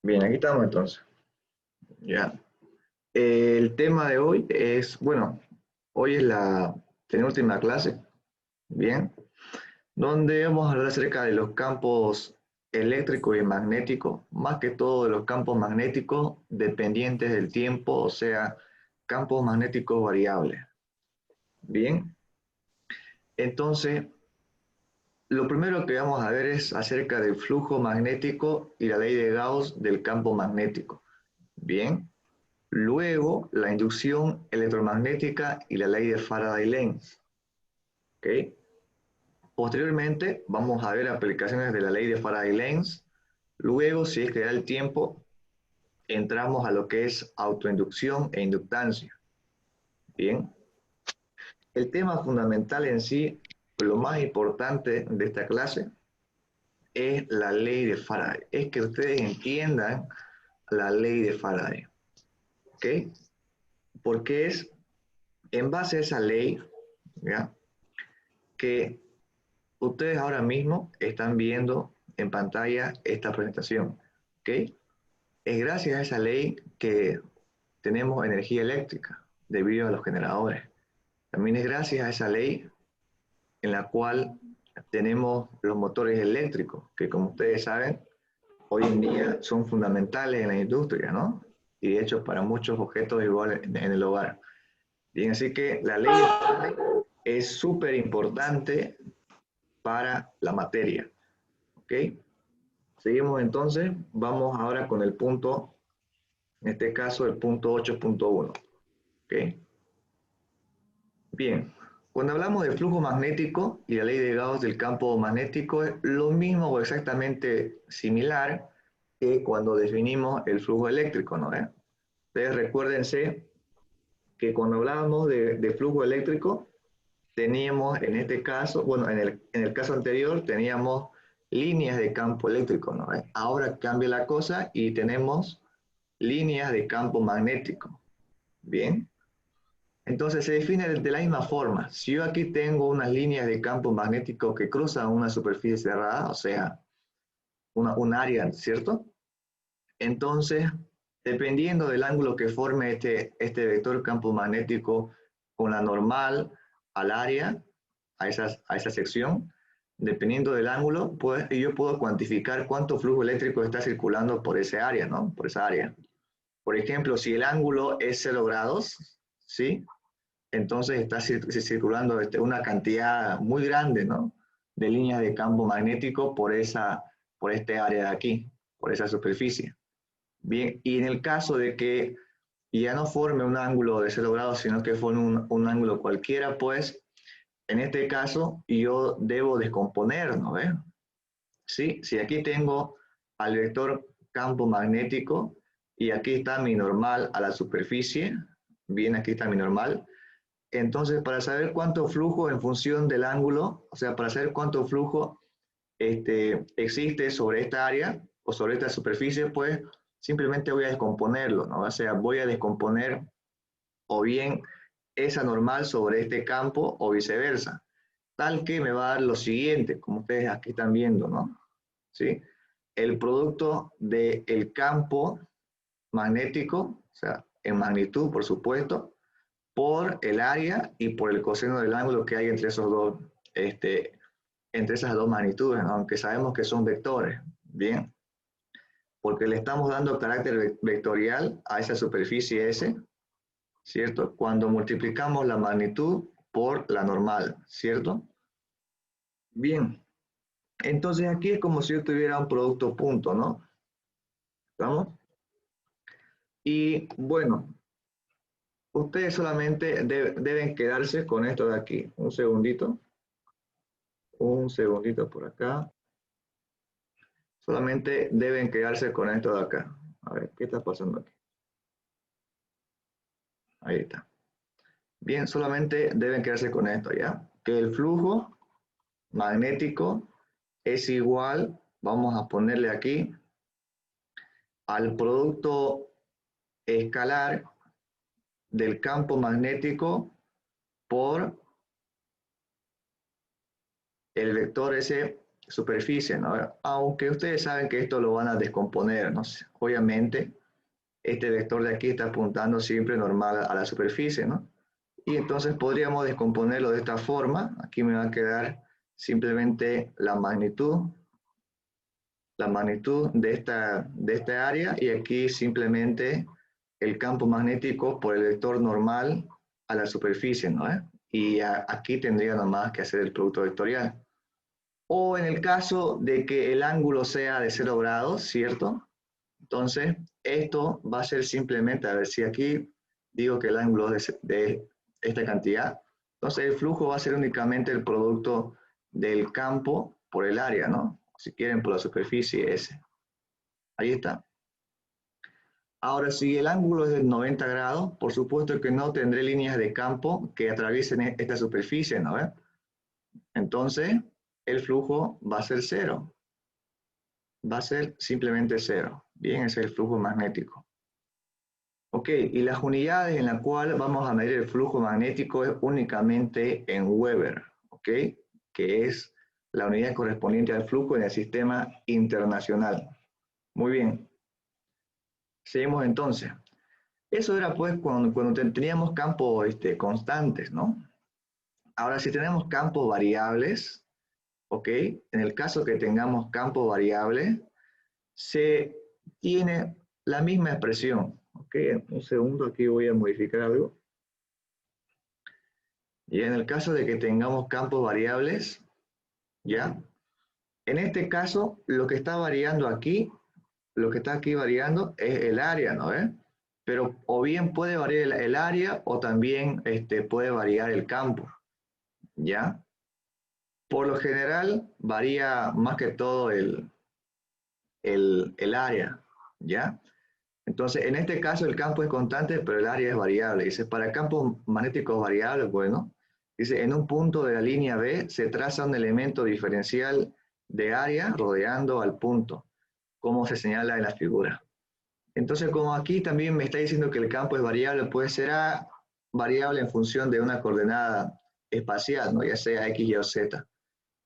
Bien, aquí estamos entonces. Ya. El tema de hoy es, bueno, hoy es la penúltima clase, bien, donde vamos a hablar acerca de los campos eléctricos y magnéticos, más que todo de los campos magnéticos dependientes del tiempo, o sea, campos magnéticos variables. Bien, entonces, lo primero que vamos a ver es acerca del flujo magnético y la ley de Gauss del campo magnético. Bien. Luego, la inducción electromagnética y la ley de Faraday-Lenz. ¿Okay? Posteriormente, vamos a ver aplicaciones de la ley de Faraday-Lenz. Luego, si es que da el tiempo, entramos a lo que es autoinducción e inductancia. Bien. El tema fundamental en sí, lo más importante de esta clase, es la ley de Faraday. Es que ustedes entiendan la ley de Faraday. ¿Ok? Porque es en base a esa ley, ¿ya? Que ustedes ahora mismo están viendo en pantalla esta presentación, ¿ok? Es gracias a esa ley que tenemos energía eléctrica debido a los generadores. También es gracias a esa ley en la cual tenemos los motores eléctricos, que como ustedes saben, hoy en día son fundamentales en la industria, ¿no? Y de hecho para muchos objetos igual en el hogar. Bien, así que la ley es súper importante para la materia, ¿ok? Seguimos entonces, vamos ahora con el punto, en este caso el punto 8.1. ¿Ok? Bien, cuando hablamos de flujo magnético y la ley de Gauss del campo magnético es lo mismo o exactamente similar que cuando definimos el flujo eléctrico, ¿no? Ustedes recuérdense que cuando hablábamos de flujo eléctrico, teníamos en este caso, bueno, en el caso anterior teníamos líneas de campo eléctrico, ¿no? Ahora cambia la cosa y tenemos líneas de campo magnético. Bien. Entonces se define de la misma forma. Si yo aquí tengo unas líneas de campo magnético que cruzan una superficie cerrada, o sea, un área, ¿cierto? Entonces, dependiendo del ángulo que forme este vector campo magnético con la normal al área, a esa sección, dependiendo del ángulo, pues yo puedo cuantificar cuánto flujo eléctrico está circulando por ese área, ¿no? Por esa área. Por ejemplo, si el ángulo es 0 grados, ¿sí? Entonces está circulando una cantidad muy grande, ¿no? De líneas de campo magnético por este área de aquí, por esa superficie. Bien, y en el caso de que ya no forme un ángulo de 0 grados, sino que forme un ángulo cualquiera, pues en este caso yo debo descomponer, ¿no ves? ¿Sí? Si aquí tengo al vector campo magnético y aquí está mi normal a la superficie, bien, aquí está mi normal, entonces para saber cuánto flujo en función del ángulo, o sea, para saber cuánto flujo existe sobre esta área o sobre esta superficie, pues simplemente voy a descomponerlo, ¿no? O sea, voy a descomponer o bien esa normal sobre este campo o viceversa, tal que me va a dar lo siguiente, como ustedes aquí están viendo, ¿no? ¿Sí? El producto del campo magnético, o sea, en magnitud, por supuesto, por el área y por el coseno del ángulo que hay entre esos dos, entre esas dos magnitudes, ¿no? Aunque sabemos que son vectores, bien, porque le estamos dando carácter vectorial a esa superficie S, ¿cierto? Cuando multiplicamos la magnitud por la normal, ¿cierto? Bien, entonces aquí es como si yo tuviera un producto punto, ¿no? ¿Estamos? Y bueno, ustedes solamente deben quedarse con esto de aquí. Un segundito por acá. Solamente deben quedarse con esto de acá. A ver, ¿qué está pasando aquí? Ahí está. Bien, solamente deben quedarse con esto, ¿ya? Que el flujo magnético es igual, vamos a ponerle aquí, al producto escalar del campo magnético por el vector ese superficie, ¿no? Aunque ustedes saben que esto lo van a descomponer, ¿no? Obviamente, este vector de aquí está apuntando siempre normal a la superficie, ¿no? Y entonces podríamos descomponerlo de esta forma. Aquí me va a quedar simplemente la magnitud de esta área, y aquí simplemente el campo magnético por el vector normal a la superficie, ¿no? Y aquí tendría nomás que hacer el producto vectorial. O en el caso de que el ángulo sea de 0 grados, ¿cierto? Entonces, esto va a ser simplemente, a ver si aquí digo que el ángulo es de esta cantidad, entonces el flujo va a ser únicamente el producto del campo por el área, ¿no? Si quieren, por la superficie S. Ahí está. Ahora, si el ángulo es de 90 grados, por supuesto que no tendré líneas de campo que atraviesen esta superficie, ¿no? Entonces, el flujo va a ser cero. Va a ser simplemente cero. Bien, ese es el flujo magnético. Ok, y las unidades en las cuales vamos a medir el flujo magnético es únicamente en Weber, ¿ok? Que es la unidad correspondiente al flujo en el sistema internacional. Muy bien. Seguimos entonces. Eso era pues cuando teníamos campos constantes, ¿no? Ahora, si tenemos campos variables, ¿ok? En el caso que tengamos campos variables, se tiene la misma expresión, ¿ok? Un segundo, aquí voy a modificar algo. Y en el caso de que tengamos campos variables, ¿ya? En este caso, lo que está variando aquí, lo que está aquí variando es el área, ¿no? Pero o bien puede variar el área o también puede variar el campo, ¿ya? Por lo general, varía más que todo el área, ¿ya? Entonces, en este caso el campo es constante, pero el área es variable. Dice, para campos magnéticos variables, bueno, dice, en un punto de la línea B se traza un elemento diferencial de área rodeando al punto, como se señala en la figura. Entonces, como aquí también me está diciendo que el campo es variable, pues será variable en función de una coordenada espacial, ¿no? Ya sea X, Y o Z.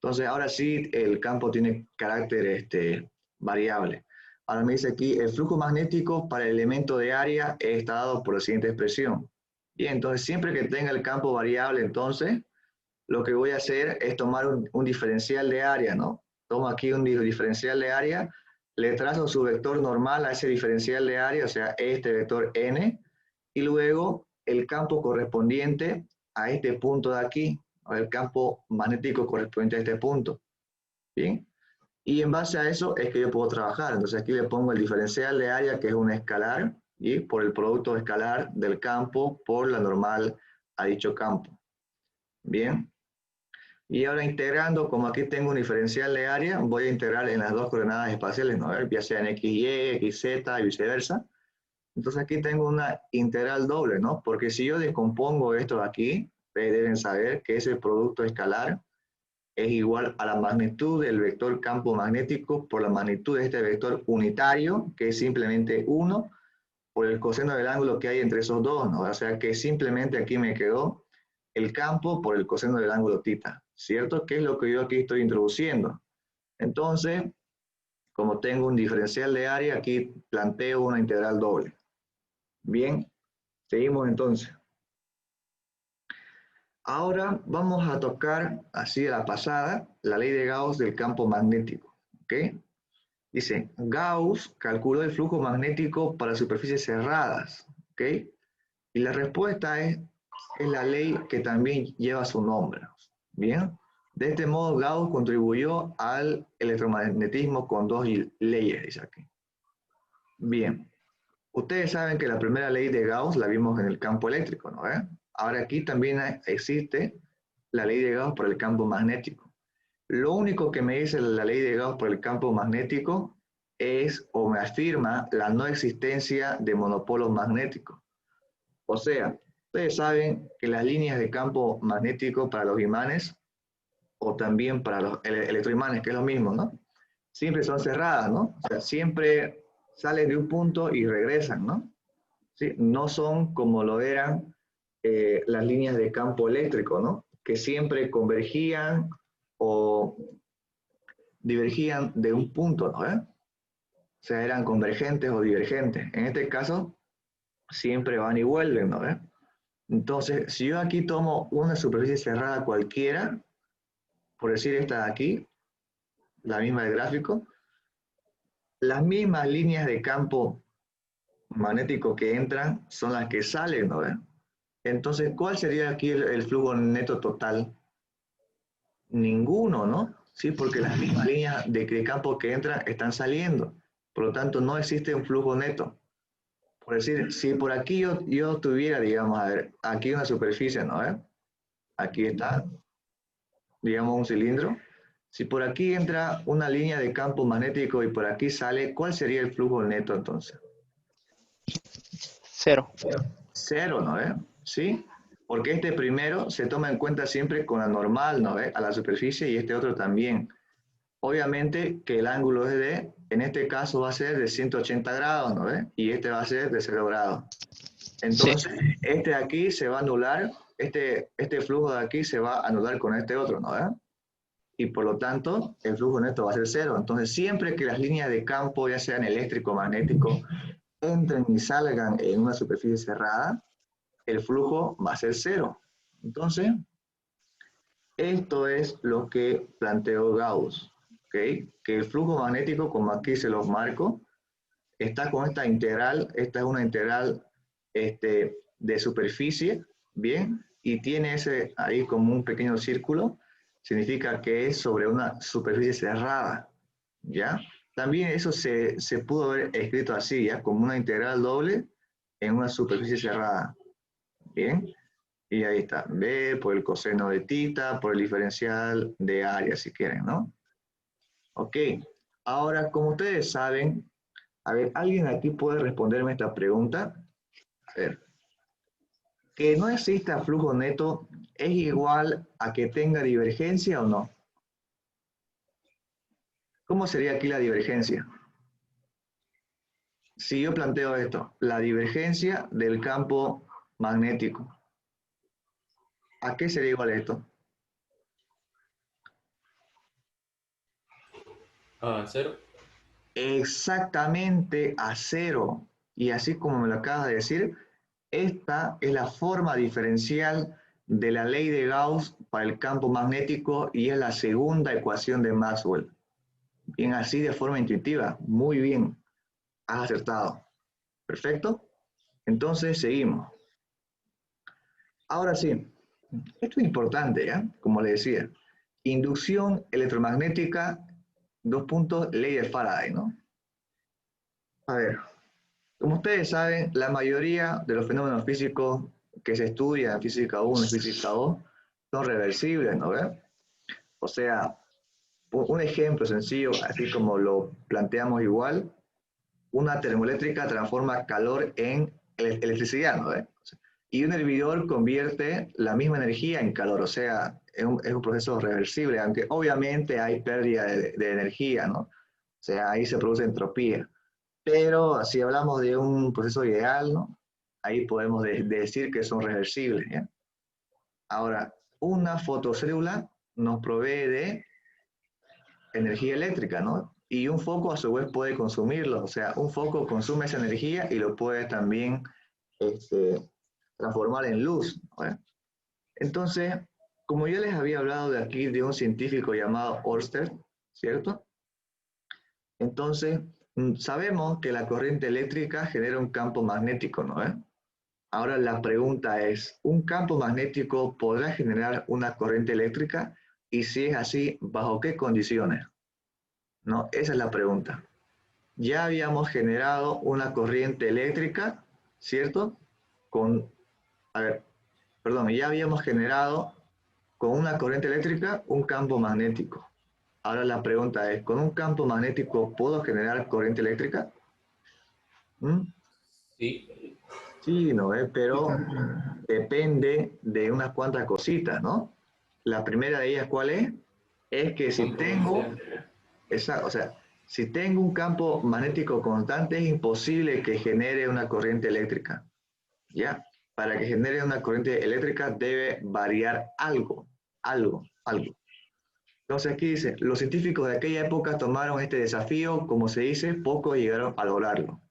Entonces, ahora sí, el campo tiene carácter variable. Ahora me dice aquí, el flujo magnético para el elemento de área está dado por la siguiente expresión. Bien, entonces siempre que tenga el campo variable, entonces, lo que voy a hacer es tomar un diferencial de área, ¿no? Tomo aquí un diferencial de área, le trazo su vector normal a ese diferencial de área, o sea, este vector n, y luego el campo correspondiente a este punto de aquí, el campo magnético correspondiente a este punto. ¿Bien? Y en base a eso es que yo puedo trabajar. Entonces aquí le pongo el diferencial de área, que es un escalar, y por el producto escalar del campo por la normal a dicho campo. Bien. Y ahora integrando, como aquí tengo un diferencial de área, voy a integrar en las dos coordenadas espaciales, ¿no? Ya sea en x, y, x, z y viceversa. Entonces aquí tengo una integral doble, ¿no? Porque si yo descompongo esto de aquí, ustedes deben saber que ese producto escalar es igual a la magnitud del vector campo magnético por la magnitud de este vector unitario, que es simplemente 1, por el coseno del ángulo que hay entre esos dos, ¿no? O sea que simplemente aquí me quedó el campo por el coseno del ángulo θ, ¿cierto? Que es lo que yo aquí estoy introduciendo. Entonces, como tengo un diferencial de área, aquí planteo una integral doble. Bien, seguimos entonces. Ahora vamos a tocar, así a la pasada, la ley de Gauss del campo magnético. ¿Ok? Dice, Gauss calculó el flujo magnético para superficies cerradas. ¿Ok? Y la respuesta es la ley que también lleva su nombre. Bien. De este modo, Gauss contribuyó al electromagnetismo con dos leyes, dice aquí. Bien. Ustedes saben que la primera ley de Gauss la vimos en el campo eléctrico, ¿no? Ahora aquí también existe la ley de Gauss por el campo magnético. Lo único que me dice la ley de Gauss por el campo magnético es, o me afirma, la no existencia de monopolos magnéticos. O sea, ustedes saben que las líneas de campo magnético para los imanes o también para los electroimanes, que es lo mismo, ¿no? Siempre son cerradas, ¿no? O sea, siempre salen de un punto y regresan, ¿no? ¿Sí? No son como lo eran las líneas de campo eléctrico, ¿no? Que siempre convergían o divergían de un punto, ¿no? O sea, eran convergentes o divergentes. En este caso, siempre van y vuelven, ¿no? Entonces, si yo aquí tomo una superficie cerrada cualquiera, por decir esta de aquí, la misma del gráfico, las mismas líneas de campo magnético que entran son las que salen, ¿no? Entonces, ¿cuál sería aquí el flujo neto total? Ninguno, ¿no? Sí, porque las mismas líneas de campo que entran están saliendo. Por lo tanto, no existe un flujo neto. Por decir, si por aquí yo tuviera, digamos, a ver, aquí una superficie, ¿no? Aquí está, digamos, un cilindro. Si por aquí entra una línea de campo magnético y por aquí sale, ¿cuál sería el flujo neto entonces? Cero. Cero, ¿no? ¿Sí? Porque este primero se toma en cuenta siempre con la normal, ¿no? A la superficie y este otro también. Obviamente que el ángulo es en este caso va a ser de 180 grados, ¿no? Y este va a ser de 0 grados. Sí. Entonces, este de aquí se va a anular, este flujo de aquí se va a anular con este otro, ¿no? Y por lo tanto, el flujo neto va a ser cero. Entonces, siempre que las líneas de campo, ya sean eléctrico o magnético, entren y salgan en una superficie cerrada, el flujo va a ser cero. Entonces, esto es lo que planteó Gauss, ¿ok? Que el flujo magnético, como aquí se los marco, está con esta integral, esta es una integral de superficie, ¿bien? Y tiene ese ahí como un pequeño círculo, significa que es sobre una superficie cerrada, ¿ya? También eso se pudo haber escrito así, ¿ya? Como una integral doble en una superficie cerrada, ¿bien? Y ahí está, B por el coseno de tita, por el diferencial de área, si quieren, ¿no? Ok, ahora, como ustedes saben, a ver, ¿alguien aquí puede responderme esta pregunta? A ver, ¿que no exista flujo neto es igual a que tenga divergencia o no? ¿Cómo sería aquí la divergencia? Si yo planteo esto, la divergencia del campo magnético, ¿a qué sería igual esto? Cero. Exactamente a cero. Y así como me lo acabas de decir, esta es la forma diferencial de la ley de Gauss para el campo magnético y es la segunda ecuación de Maxwell. Bien, así de forma intuitiva. Muy bien. Has acertado. Perfecto. Entonces, seguimos. Ahora sí, esto es importante, ¿ya? Como le decía. Inducción electromagnética, dos puntos, ley de Faraday, ¿no? A ver, como ustedes saben, la mayoría de los fenómenos físicos que se estudian en física 1 y física 2 son reversibles, ¿no ves? O sea, un ejemplo sencillo, así como lo planteamos igual, una termoeléctrica transforma calor en electricidad, ¿no ves? Y un hervidor convierte la misma energía en calor, o sea, es un proceso reversible, aunque obviamente hay pérdida de energía, ¿no? O sea, ahí se produce entropía. Pero si hablamos de un proceso ideal, ¿no? Ahí podemos decir que son reversibles, ¿ya? Ahora, una fotocélula nos provee de energía eléctrica, ¿no? Y un foco a su vez puede consumirlo, o sea, un foco consume esa energía y lo puede también este, transformar en luz, ¿no? Entonces, como yo les había hablado de aquí de un científico llamado Ørsted, ¿cierto? Entonces, sabemos que la corriente eléctrica genera un campo magnético, ¿no? Ahora la pregunta es, ¿un campo magnético podrá generar una corriente eléctrica? Y si es así, ¿bajo qué condiciones? ¿No? Esa es la pregunta. Ya habíamos generado una corriente eléctrica, ¿cierto? Con, a ver, perdón, ya habíamos generado con una corriente eléctrica un campo magnético. Ahora la pregunta es, ¿con un campo magnético puedo generar corriente eléctrica? ¿Mm? Sí. Sí, ¿no? Pero depende de unas cuantas cositas, ¿no? La primera de ellas, ¿cuál es? Es que si ¿Cuánto tengo, sea? o sea, si tengo un campo magnético constante, es imposible que genere una corriente eléctrica, ¿ya? Para que genere una corriente eléctrica debe variar algo, algo. Entonces aquí dice, los científicos de aquella época tomaron este desafío, como se dice, pocos llegaron a lograrlo.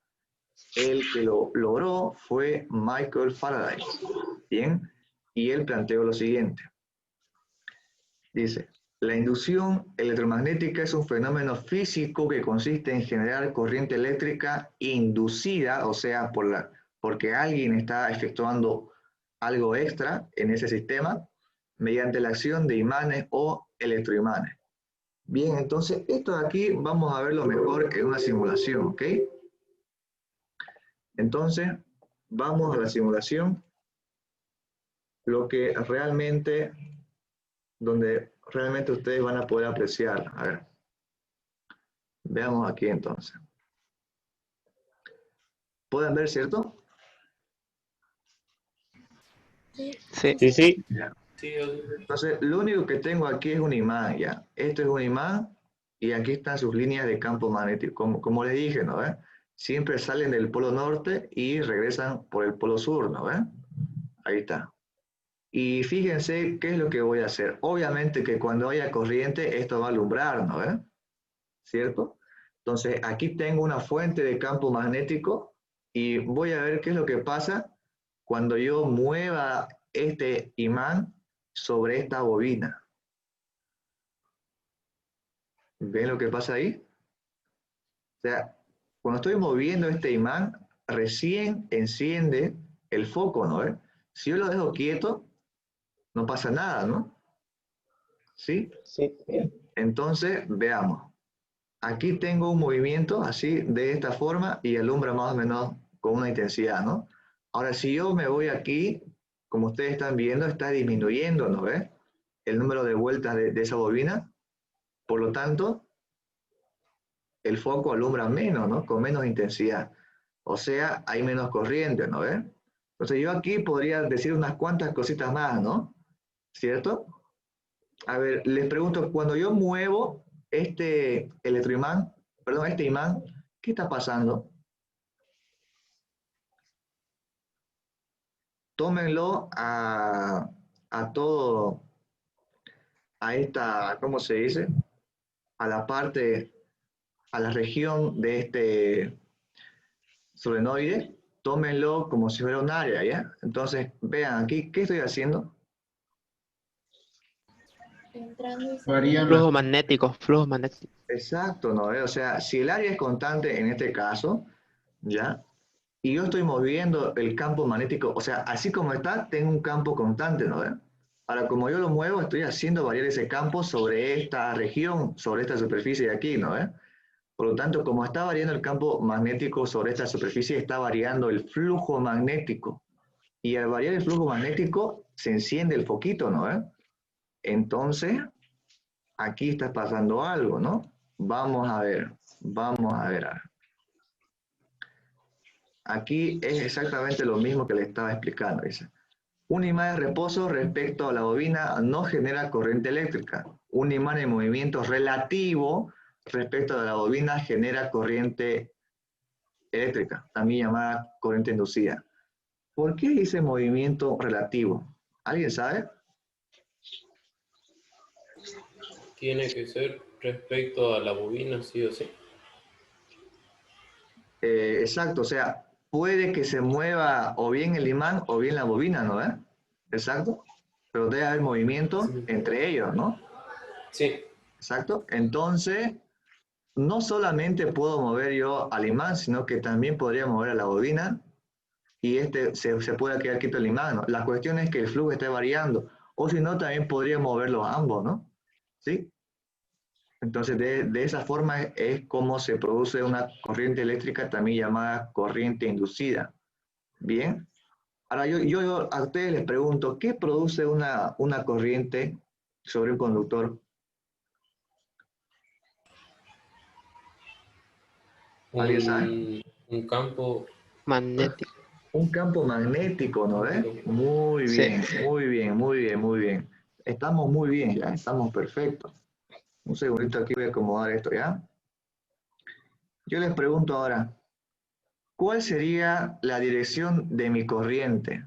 El que lo logró fue Michael Faraday. Bien, y él planteó lo siguiente. Dice, la inducción electromagnética es un fenómeno físico que consiste en generar corriente eléctrica inducida, o sea, porque alguien está efectuando algo extra en ese sistema mediante la acción de imanes o electroimanes. Bien, entonces esto de aquí vamos a verlo mejor en una simulación, ¿ok? Entonces, vamos a la simulación, lo que realmente, donde realmente ustedes van a poder apreciar. A ver, veamos aquí entonces. ¿Pueden ver, cierto? Sí. Sí, sí. Ya. Sí, Entonces, lo único que tengo aquí es un imán, ¿ya? Esto es un imán y aquí están sus líneas de campo magnético. Como les dije, ¿no? Siempre salen del polo norte y regresan por el polo sur, ¿no? Ahí está. Y fíjense qué es lo que voy a hacer. Obviamente que cuando haya corriente, esto va a alumbrar, ¿no? ¿Cierto? Entonces, aquí tengo una fuente de campo magnético y voy a ver qué es lo que pasa cuando yo mueva este imán sobre esta bobina. ¿Ven lo que pasa ahí? O sea, cuando estoy moviendo este imán, recién enciende el foco, ¿no? Si yo lo dejo quieto, no pasa nada, ¿no? ¿Sí? Sí. Entonces, veamos. Aquí tengo un movimiento así, de esta forma, y alumbra más o menos con una intensidad, ¿no? Ahora, si yo me voy aquí, como ustedes están viendo, está disminuyendo, ¿no ves? El número de vueltas de esa bobina. Por lo tanto, el foco alumbra menos, ¿no? Con menos intensidad. O sea, hay menos corriente, ¿no ves? Entonces yo aquí podría decir unas cuantas cositas más, ¿no? ¿Cierto? A ver, les pregunto, cuando yo muevo este electroimán, perdón, este imán, ¿qué está pasando? Tómenlo a todo, a esta, ¿cómo se dice? A la parte, a la región de este solenoide, tómenlo como si fuera un área, ¿ya? Entonces, vean aquí, ¿qué estoy haciendo? Entrando y Varían saliendo. las... Flujo magnético, flujo magnético. Exacto, ¿no? O sea, si el área es constante en este caso, ¿ya? Y yo estoy moviendo el campo magnético, o sea, así como está, tengo un campo constante, ¿no? Ahora, como yo lo muevo, estoy haciendo variar ese campo sobre esta región, sobre esta superficie de aquí, ¿no? Por lo tanto, como está variando el campo magnético sobre esta superficie, está variando el flujo magnético. Y al variar el flujo magnético, se enciende el foquito, ¿no? Entonces, aquí está pasando algo, ¿no? Vamos a ver, vamos a ver. Aquí es exactamente lo mismo que le estaba explicando, dice. Un imán de reposo respecto a la bobina no genera corriente eléctrica. Un imán en movimiento relativo respecto a la bobina genera corriente eléctrica, también llamada corriente inducida. ¿Por qué dice movimiento relativo? ¿Alguien sabe? tiene que ser respecto a la bobina, sí o sí. Exacto, o sea, puede que se mueva o bien el imán o bien la bobina, ¿no? Exacto, pero debe haber movimiento Sí. entre ellos, ¿no? Sí, Exacto, entonces no solamente puedo mover yo al imán, sino que también podría mover a la bobina y se puede quedar quieto el imán, ¿no? La cuestión es que el flujo esté variando, o si no, también podría moverlos ambos, ¿no? ¿Sí? Entonces, de esa forma es como se produce una corriente eléctrica también llamada corriente inducida. Bien. Ahora, yo a ustedes les pregunto, ¿qué produce una corriente sobre un conductor? ¿Alguien sabe? un campo Magnético. Un campo magnético, ¿no ves? magnético. Muy Sí. bien, muy bien, muy bien, muy bien. Estamos muy bien, ya, estamos perfectos. Un segundito aquí voy a acomodar esto, ¿ya? Yo les pregunto ahora, ¿cuál sería la dirección de mi corriente?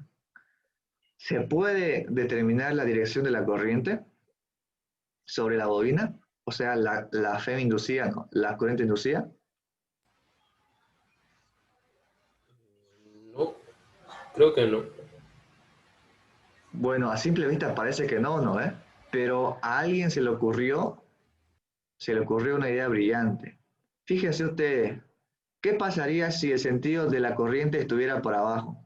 ¿Se puede determinar la dirección de la corriente? sobre la bobina? O sea, la FEM inducida, ¿no? La corriente inducida. No, creo que no. Bueno, a simple vista parece que no, ¿no? Pero a alguien se le ocurrió una idea brillante. Fíjense ustedes, ¿qué pasaría si el sentido de la corriente estuviera por abajo?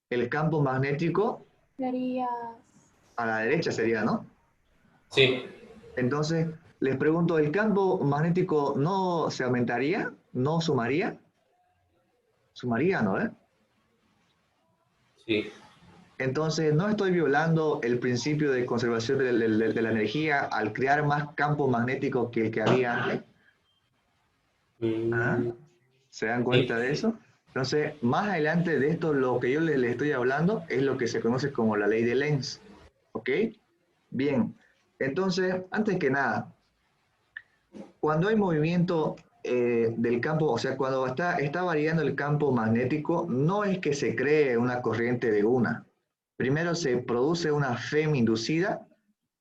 El campo magnético Serías a la derecha sería, ¿no? Sí, Entonces, les pregunto, ¿el campo magnético no se aumentaría? ¿No sumaría? Sumaría, ¿no? sí. Entonces, no estoy violando el principio de conservación de la energía al crear más campo magnético que el que había antes. ¿Ah? Mm, ¿Se dan sí. cuenta de eso? Entonces, más adelante de esto, lo que yo les estoy hablando es lo que se conoce como la ley de Lenz. ¿Ok? Bien. Entonces, antes que nada, cuando hay movimiento del campo, o sea, cuando está variando el campo magnético, no es que se cree una corriente de una. Primero se produce una FEM inducida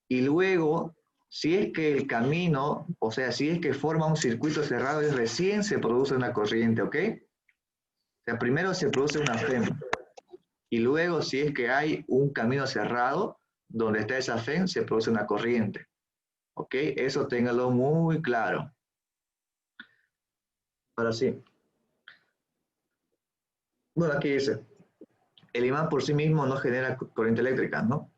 y luego, si es que el camino, o sea, si es que forma un circuito cerrado, y recién se produce una corriente, ¿ok? O sea, primero se produce una FEM y luego, si es que hay un camino cerrado donde está esa FEM, se produce una corriente, ¿ok? Eso téngalo muy claro. Ahora sí. Bueno, aquí dice, el imán por sí mismo no genera corriente eléctrica, ¿no?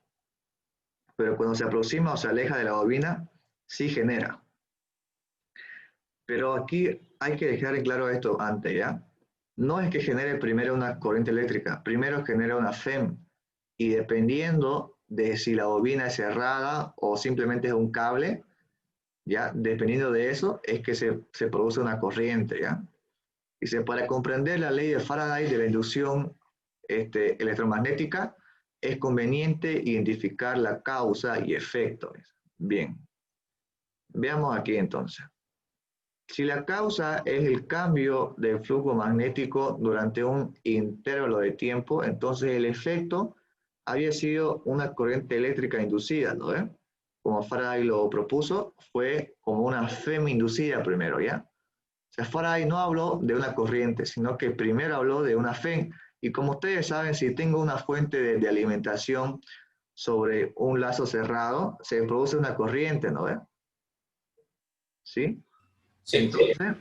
Pero cuando se aproxima o se aleja de la bobina, sí genera. Pero aquí hay que dejar en claro esto antes, ¿ya? No es que genere primero una corriente eléctrica, primero genera una FEM. Y dependiendo de si la bobina es cerrada o simplemente es un cable, ¿ya? Dependiendo de eso, es que se produce una corriente, ¿ya? Dice, para comprender la ley de Faraday de la inducción electromagnética, es conveniente identificar la causa y efecto. Bien, veamos aquí entonces. Si la causa es el cambio del flujo magnético durante un intervalo de tiempo, entonces el efecto había sido una corriente eléctrica inducida, ¿no? Como Faraday lo propuso, fue como una FEM inducida primero, ¿ya? O sea, Faraday no habló de una corriente, sino que primero habló de una FEM. Y como ustedes saben, si tengo una fuente de alimentación sobre un lazo cerrado, se produce una corriente, ¿no? ¿Sí? Sí, Entonces,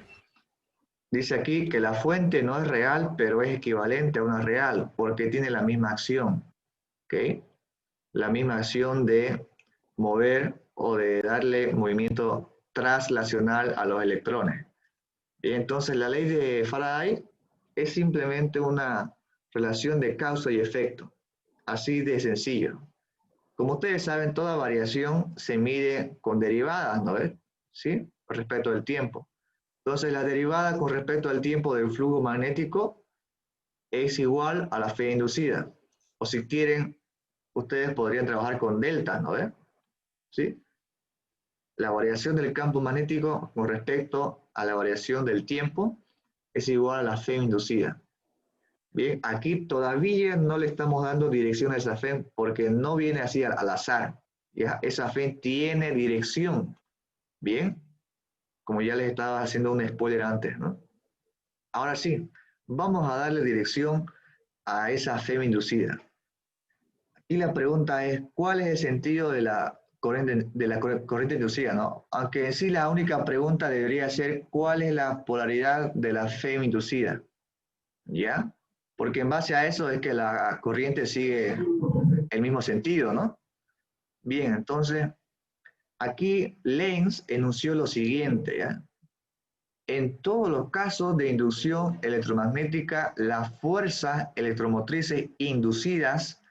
dice aquí que la fuente no es real, pero es equivalente a una real, porque tiene la misma acción, ¿ok? La misma acción de mover o de darle movimiento traslacional a los electrones. Y entonces la ley de Faraday es simplemente una relación de causa y efecto, así de sencillo. Como ustedes saben, toda variación se mide con derivadas, ¿no ves? ¿Sí? Respecto al tiempo. Entonces la derivada con respecto al tiempo del flujo magnético es igual a la FE inducida. O si quieren, ustedes podrían trabajar con delta, ¿no ves? ¿Sí? La variación del campo magnético con respecto a la variación del tiempo es igual a la FE inducida. Bien, aquí todavía no le estamos dando dirección a esa FEM porque no viene así al azar. ¿Ya? Esa FEM tiene dirección. Bien, como ya les estaba haciendo un spoiler antes, ¿no? Ahora sí, vamos a darle dirección a esa FEM inducida. Y la pregunta es, ¿cuál es el sentido de la corriente inducida, ¿no? Aunque en sí la única pregunta debería ser, ¿cuál es la polaridad de la FEM inducida? ¿Ya? Porque en base a eso es que la corriente sigue el mismo sentido, ¿no? Bien, entonces, aquí Lenz enunció lo siguiente, ¿ya? En todos los casos de inducción electromagnética, las fuerzas electromotrices inducidas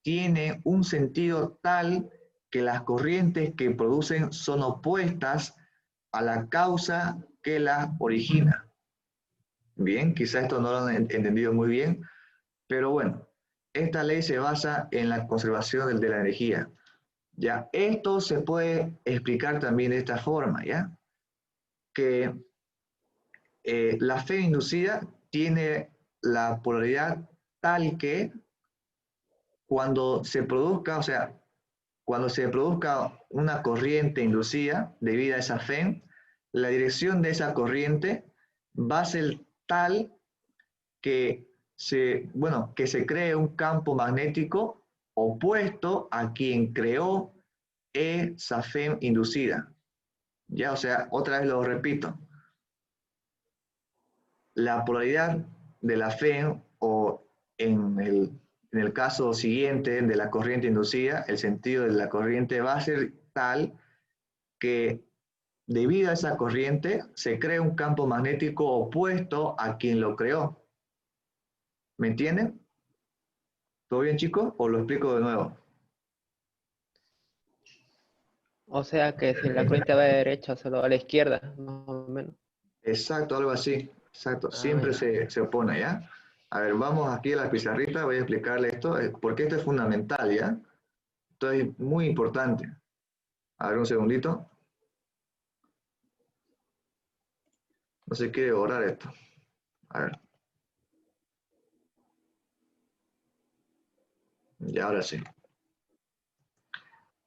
tienen un sentido tal que las corrientes que producen son opuestas a la causa que las origina. Bien, quizá esto no lo han entendido muy bien, pero bueno, esta ley se basa en la conservación de la energía. ¿Ya? Esto se puede explicar también de esta forma, ¿ya? Que la fe inducida tiene la polaridad tal que cuando se produzca, o sea, cuando se produzca una corriente inducida debido a esa FEM, la dirección de esa corriente va a ser tal que que se cree un campo magnético opuesto a quien creó esa FEM inducida. Ya, o sea, otra vez lo repito. La polaridad de la FEM o en el caso siguiente de la corriente inducida, el sentido de la corriente va a ser tal que debido a esa corriente se crea un campo magnético opuesto a quien lo creó. ¿Me entienden? ¿Todo bien, chicos? ¿O lo explico de nuevo? O sea que si la corriente va de derecha, solo a la izquierda, más o menos. Exacto, algo así. Exacto. Ah, Siempre ya. se opone, ¿ya? A ver, vamos aquí a la pizarrita, voy a explicarle esto, porque esto es fundamental, ¿ya? Esto es muy importante. A ver, un segundito. No se quiere borrar esto. A ver. Y ahora sí.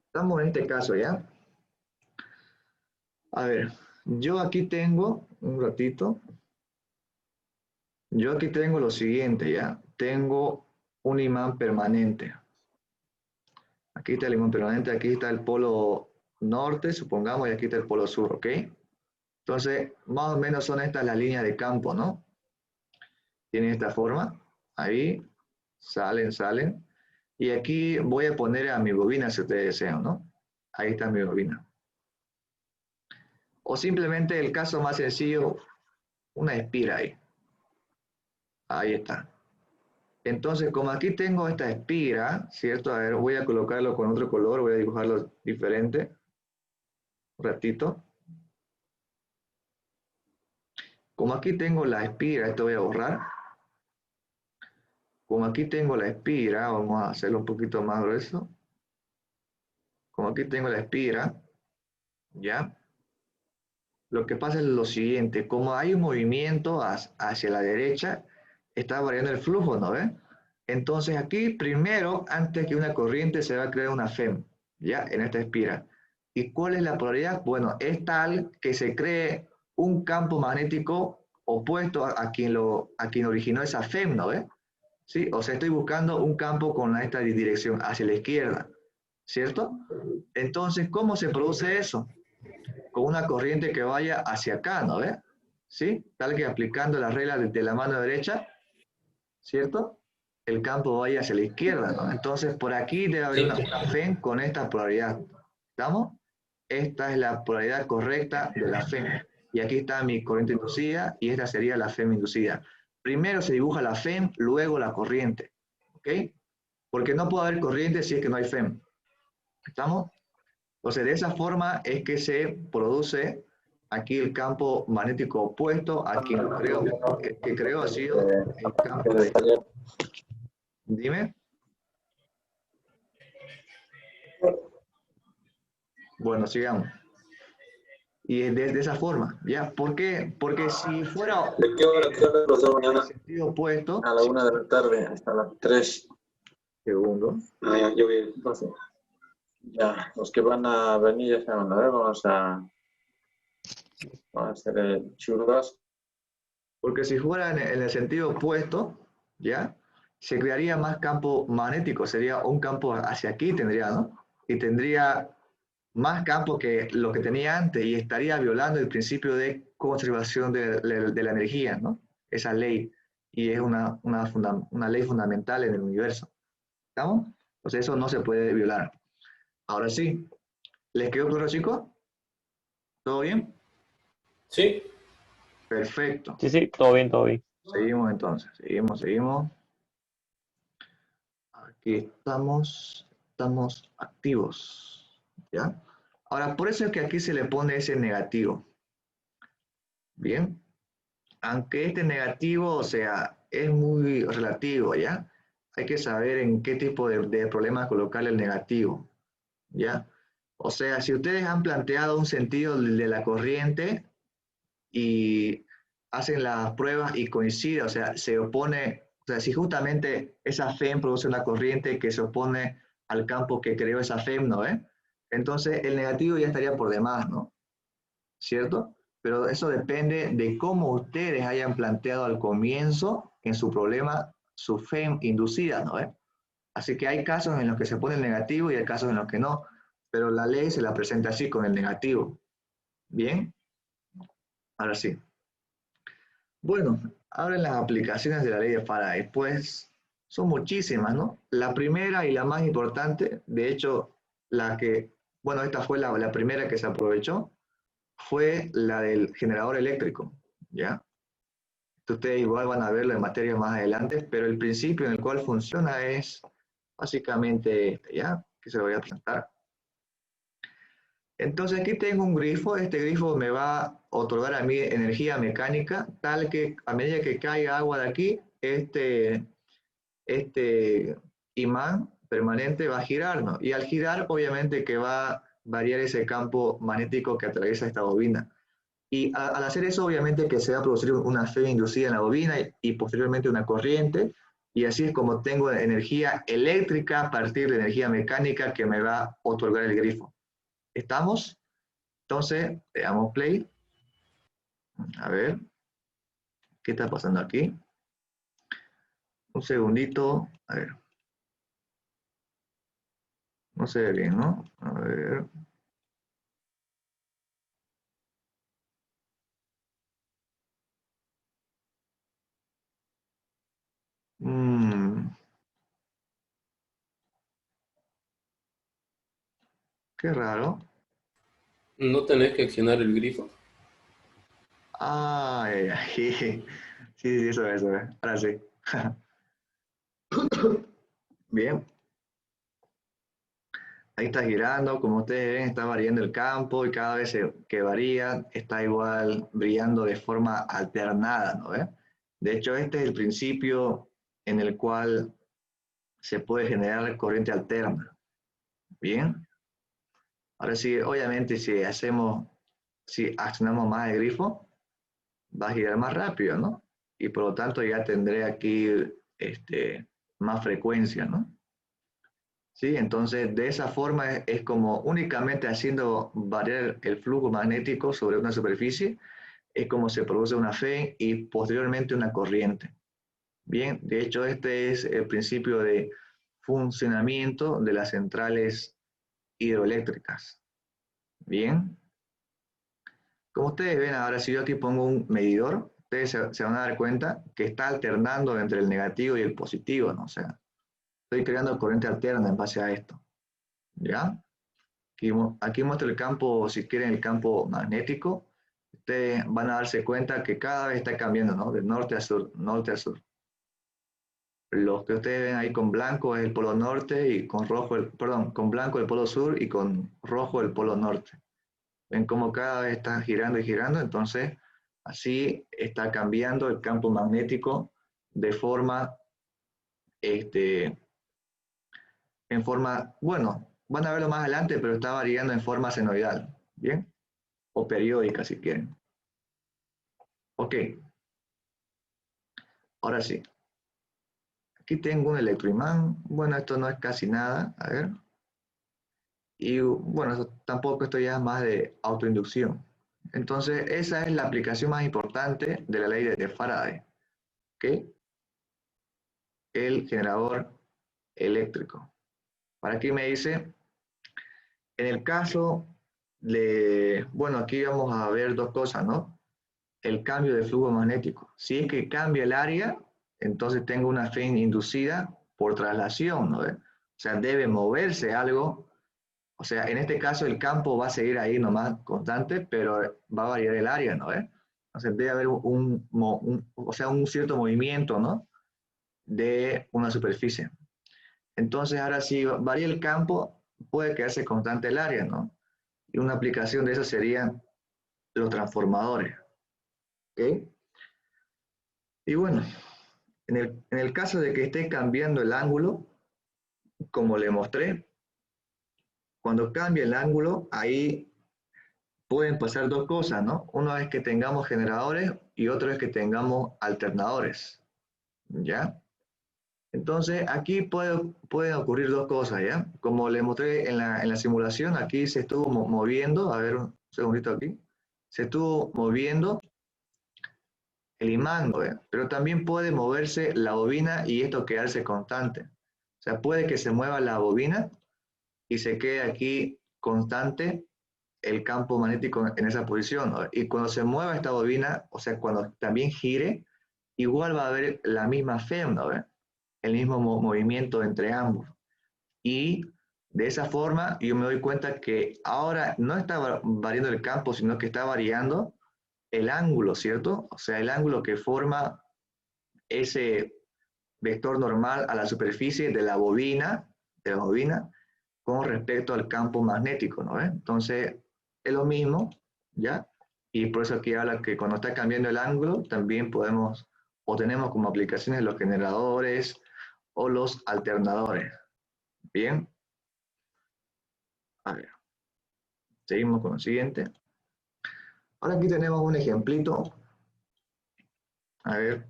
Estamos en este caso, ¿ya? A ver, yo aquí tengo, un ratito, yo aquí tengo lo siguiente, ¿ya? Tengo un imán permanente. Aquí está el imán permanente, aquí está el polo norte, supongamos, y aquí está el polo sur, ¿ok? Entonces, más o menos son estas las líneas de campo, ¿no? Tienen esta forma, ahí, salen. Y aquí voy a poner a mi bobina si ustedes desean, ¿no? Ahí está mi bobina. O simplemente el caso más sencillo, una espira ahí. Ahí está. Entonces, como aquí tengo esta espira, ¿cierto? A ver, voy a colocarlo con otro color, voy a dibujarlo diferente. Un ratito. Como aquí tengo la espira, esto voy a borrar. Como aquí tengo la espira, vamos a hacerlo un poquito más grueso. Como aquí tengo la espira, ¿ya? Lo que pasa es lo siguiente, como hay un movimiento hacia la derecha, está variando el flujo, ¿no ves? Entonces aquí primero, antes que una corriente, se va a crear una FEM, ¿ya? En esta espira. ¿Y cuál es la polaridad? Bueno, es tal que se cree un campo magnético opuesto a quien originó esa FEM, ¿no ves? ¿Sí? O sea, estoy buscando un campo con esta dirección, hacia la izquierda, ¿cierto? Entonces, ¿cómo se produce eso? Con una corriente que vaya hacia acá, ¿no ves? ¿Sí? Tal que aplicando la regla de la mano derecha, ¿cierto? El campo vaya hacia la izquierda, ¿no? Entonces, por aquí debe haber Sí. una FEM con esta polaridad. ¿Estamos? Esta es la polaridad correcta de la FEM. Y aquí está mi corriente inducida y esta sería la FEM inducida. Primero se dibuja la FEM, luego la corriente. ¿Ok? Porque no puede haber corriente si es que no hay FEM. ¿Estamos? Entonces, de esa forma es que se produce aquí el campo magnético opuesto a quien lo creó. El que creó ha sido el campo de... Dime. Bueno, sigamos. Y es de esa forma, ¿ya? ¿Por qué? Porque si fuera ¿De qué hora los de en mañana? el sentido opuesto... A la 1 de la tarde hasta las 3. Segundos. Ah, ya, yo vi el 12. Ya, los que van a venir ya se van a ver, vamos a hacer el churras. Porque si fuera en el sentido opuesto, ¿ya? Se crearía más campo magnético, sería un campo hacia aquí, tendría, ¿no? Y tendría más campo que lo que tenía antes y estaría violando el principio de conservación de la energía, ¿no? Esa ley. Y es una ley fundamental en el universo. ¿Estamos? Entonces eso no se puede violar. Ahora sí, ¿les quedó claro, chicos? ¿Todo bien? Sí. Perfecto. Sí, todo bien, todo bien. Seguimos entonces, seguimos. Aquí estamos activos, ¿ya? Ahora, por eso es que aquí se le pone ese negativo. Bien, aunque este negativo, o sea, es muy relativo, ¿ya? Hay que saber en qué tipo de problema colocarle el negativo, ¿ya? O sea, si ustedes han planteado un sentido de la corriente y hacen las pruebas y coincide, o sea, se opone, o sea, si justamente esa FEM produce una corriente que se opone al campo que creó esa FEM, ¿no? Entonces el negativo ya estaría por demás, ¿no? ¿Cierto? Pero eso depende de cómo ustedes hayan planteado al comienzo en su problema su FEM inducida, ¿no? Así que hay casos en los que se pone el negativo y hay casos en los que no, pero la ley se la presenta así con el negativo. Bien, ahora sí. Bueno, ahora en las aplicaciones de la ley de Faraday, pues son muchísimas, ¿no? La primera y la más importante, de hecho, la que, bueno, esta fue la primera que se aprovechó, fue la del generador eléctrico, ¿ya? Ustedes igual van a verlo en materia más adelante, pero el principio en el cual funciona es básicamente este, ¿ya? Que se lo voy a presentar. Entonces aquí tengo un grifo, este grifo me va a otorgar a mí energía mecánica, tal que a medida que caiga agua de aquí, este imán permanente va a girar, ¿no? Y al girar, obviamente que va a variar ese campo magnético que atraviesa esta bobina. Y al hacer eso, obviamente que se va a producir una FEM inducida en la bobina y posteriormente una corriente, y así es como tengo energía eléctrica a partir de energía mecánica que me va a otorgar el grifo. ¿Estamos? Entonces, le damos play. A ver, ¿qué está pasando aquí? Un segundito. A ver. No se ve bien, ¿no? A ver. Qué raro. ¿No tenés que accionar el grifo? Ah, sí, sí, eso es. Ahora sí. Bien. Ahí está girando, como ustedes ven, está variando el campo y cada vez que varía está igual brillando de forma alternada, ¿no? De hecho, este es el principio en el cual se puede generar corriente alterna. Bien. Ahora sí, obviamente si accionamos más el grifo, va a girar más rápido, ¿no? Y por lo tanto ya tendré aquí más frecuencia, ¿no? Sí, entonces de esa forma es como únicamente haciendo variar el flujo magnético sobre una superficie, es como se produce una FEM y posteriormente una corriente. Bien, de hecho este es el principio de funcionamiento de las centrales hidroeléctricas. Bien, como ustedes ven ahora, si yo aquí pongo un medidor, ustedes se van a dar cuenta que está alternando entre el negativo y el positivo, ¿no? O sea, estoy creando corriente alterna en base a esto. ¿Ya? Aquí muestro el campo, si quieren, el campo magnético. Ustedes van a darse cuenta que cada vez está cambiando, ¿no? De norte a sur, norte a sur. Los que ustedes ven ahí con blanco es el polo norte y con rojo, perdón, con blanco el polo sur y con rojo el polo norte. Ven cómo cada vez está girando y girando, entonces así está cambiando el campo magnético de forma, bueno, van a verlo más adelante, pero está variando en forma senoidal, ¿bien? O periódica si quieren. Ok, ahora sí. Aquí tengo un electroimán. Bueno, esto no es casi nada. A ver. Y bueno, tampoco esto ya es más de autoinducción. Entonces, esa es la aplicación más importante de la ley de Faraday. ¿Ok? El generador eléctrico. Para aquí me dice, en el caso de, bueno, aquí vamos a ver dos cosas, ¿no? El cambio de flujo magnético. Si es que cambia el área, entonces tengo una FEM inducida por traslación, ¿no? O sea, debe moverse algo. O sea, en este caso el campo va a seguir ahí nomás constante, pero va a variar el área, ¿no? Entonces debe haber un cierto movimiento, ¿no? De una superficie. Entonces ahora si varía el campo, puede quedarse constante el área, ¿no? Y una aplicación de eso serían los transformadores, ¿ok? Y bueno, en el caso de que esté cambiando el ángulo, como le mostré, cuando cambia el ángulo, ahí pueden pasar dos cosas, ¿no? Uno es que tengamos generadores y otro es que tengamos alternadores, ¿ya? Entonces, aquí pueden ocurrir dos cosas, ¿ya? Como les mostré en la simulación, aquí se estuvo moviendo, a ver, un segundito aquí, se estuvo moviendo el imán, ¿no? Pero también puede moverse la bobina y esto quedarse constante. O sea, puede que se mueva la bobina y se quede aquí constante el campo magnético en esa posición, ¿no? Y cuando se mueva esta bobina, o sea, cuando también gire, igual va a haber la misma FEM, ¿no? El mismo movimiento entre ambos. Y de esa forma yo me doy cuenta que ahora no está variando el campo, sino que está variando el ángulo, ¿cierto? O sea, el ángulo que forma ese vector normal a la superficie de la bobina con respecto al campo magnético, ¿no? Entonces, es lo mismo, ¿ya? Y por eso aquí habla que cuando está cambiando el ángulo, también podemos o tenemos como aplicaciones los generadores o los alternadores. Bien. A ver, seguimos con el siguiente. Ahora aquí tenemos un ejemplito. A ver,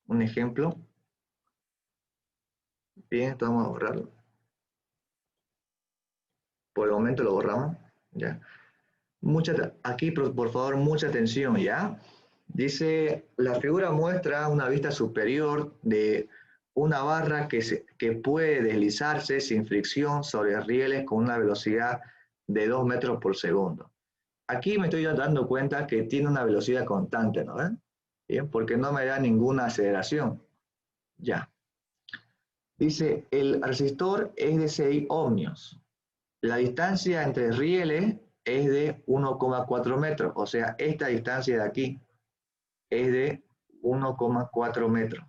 un ejemplo. Bien, esto vamos a borrarlo. Por el momento lo borramos. Ya. Aquí, por favor, mucha atención, ¿ya? Dice, la figura muestra una vista superior de una barra que puede deslizarse sin fricción sobre rieles con una velocidad de 2 metros por segundo. Aquí me estoy dando cuenta que tiene una velocidad constante, ¿no ven? Bien, porque no me da ninguna aceleración. Ya. Dice, el resistor es de 6 ohmios. La distancia entre rieles es de 1,4 metros. O sea, esta distancia de aquí es de 1,4 metros.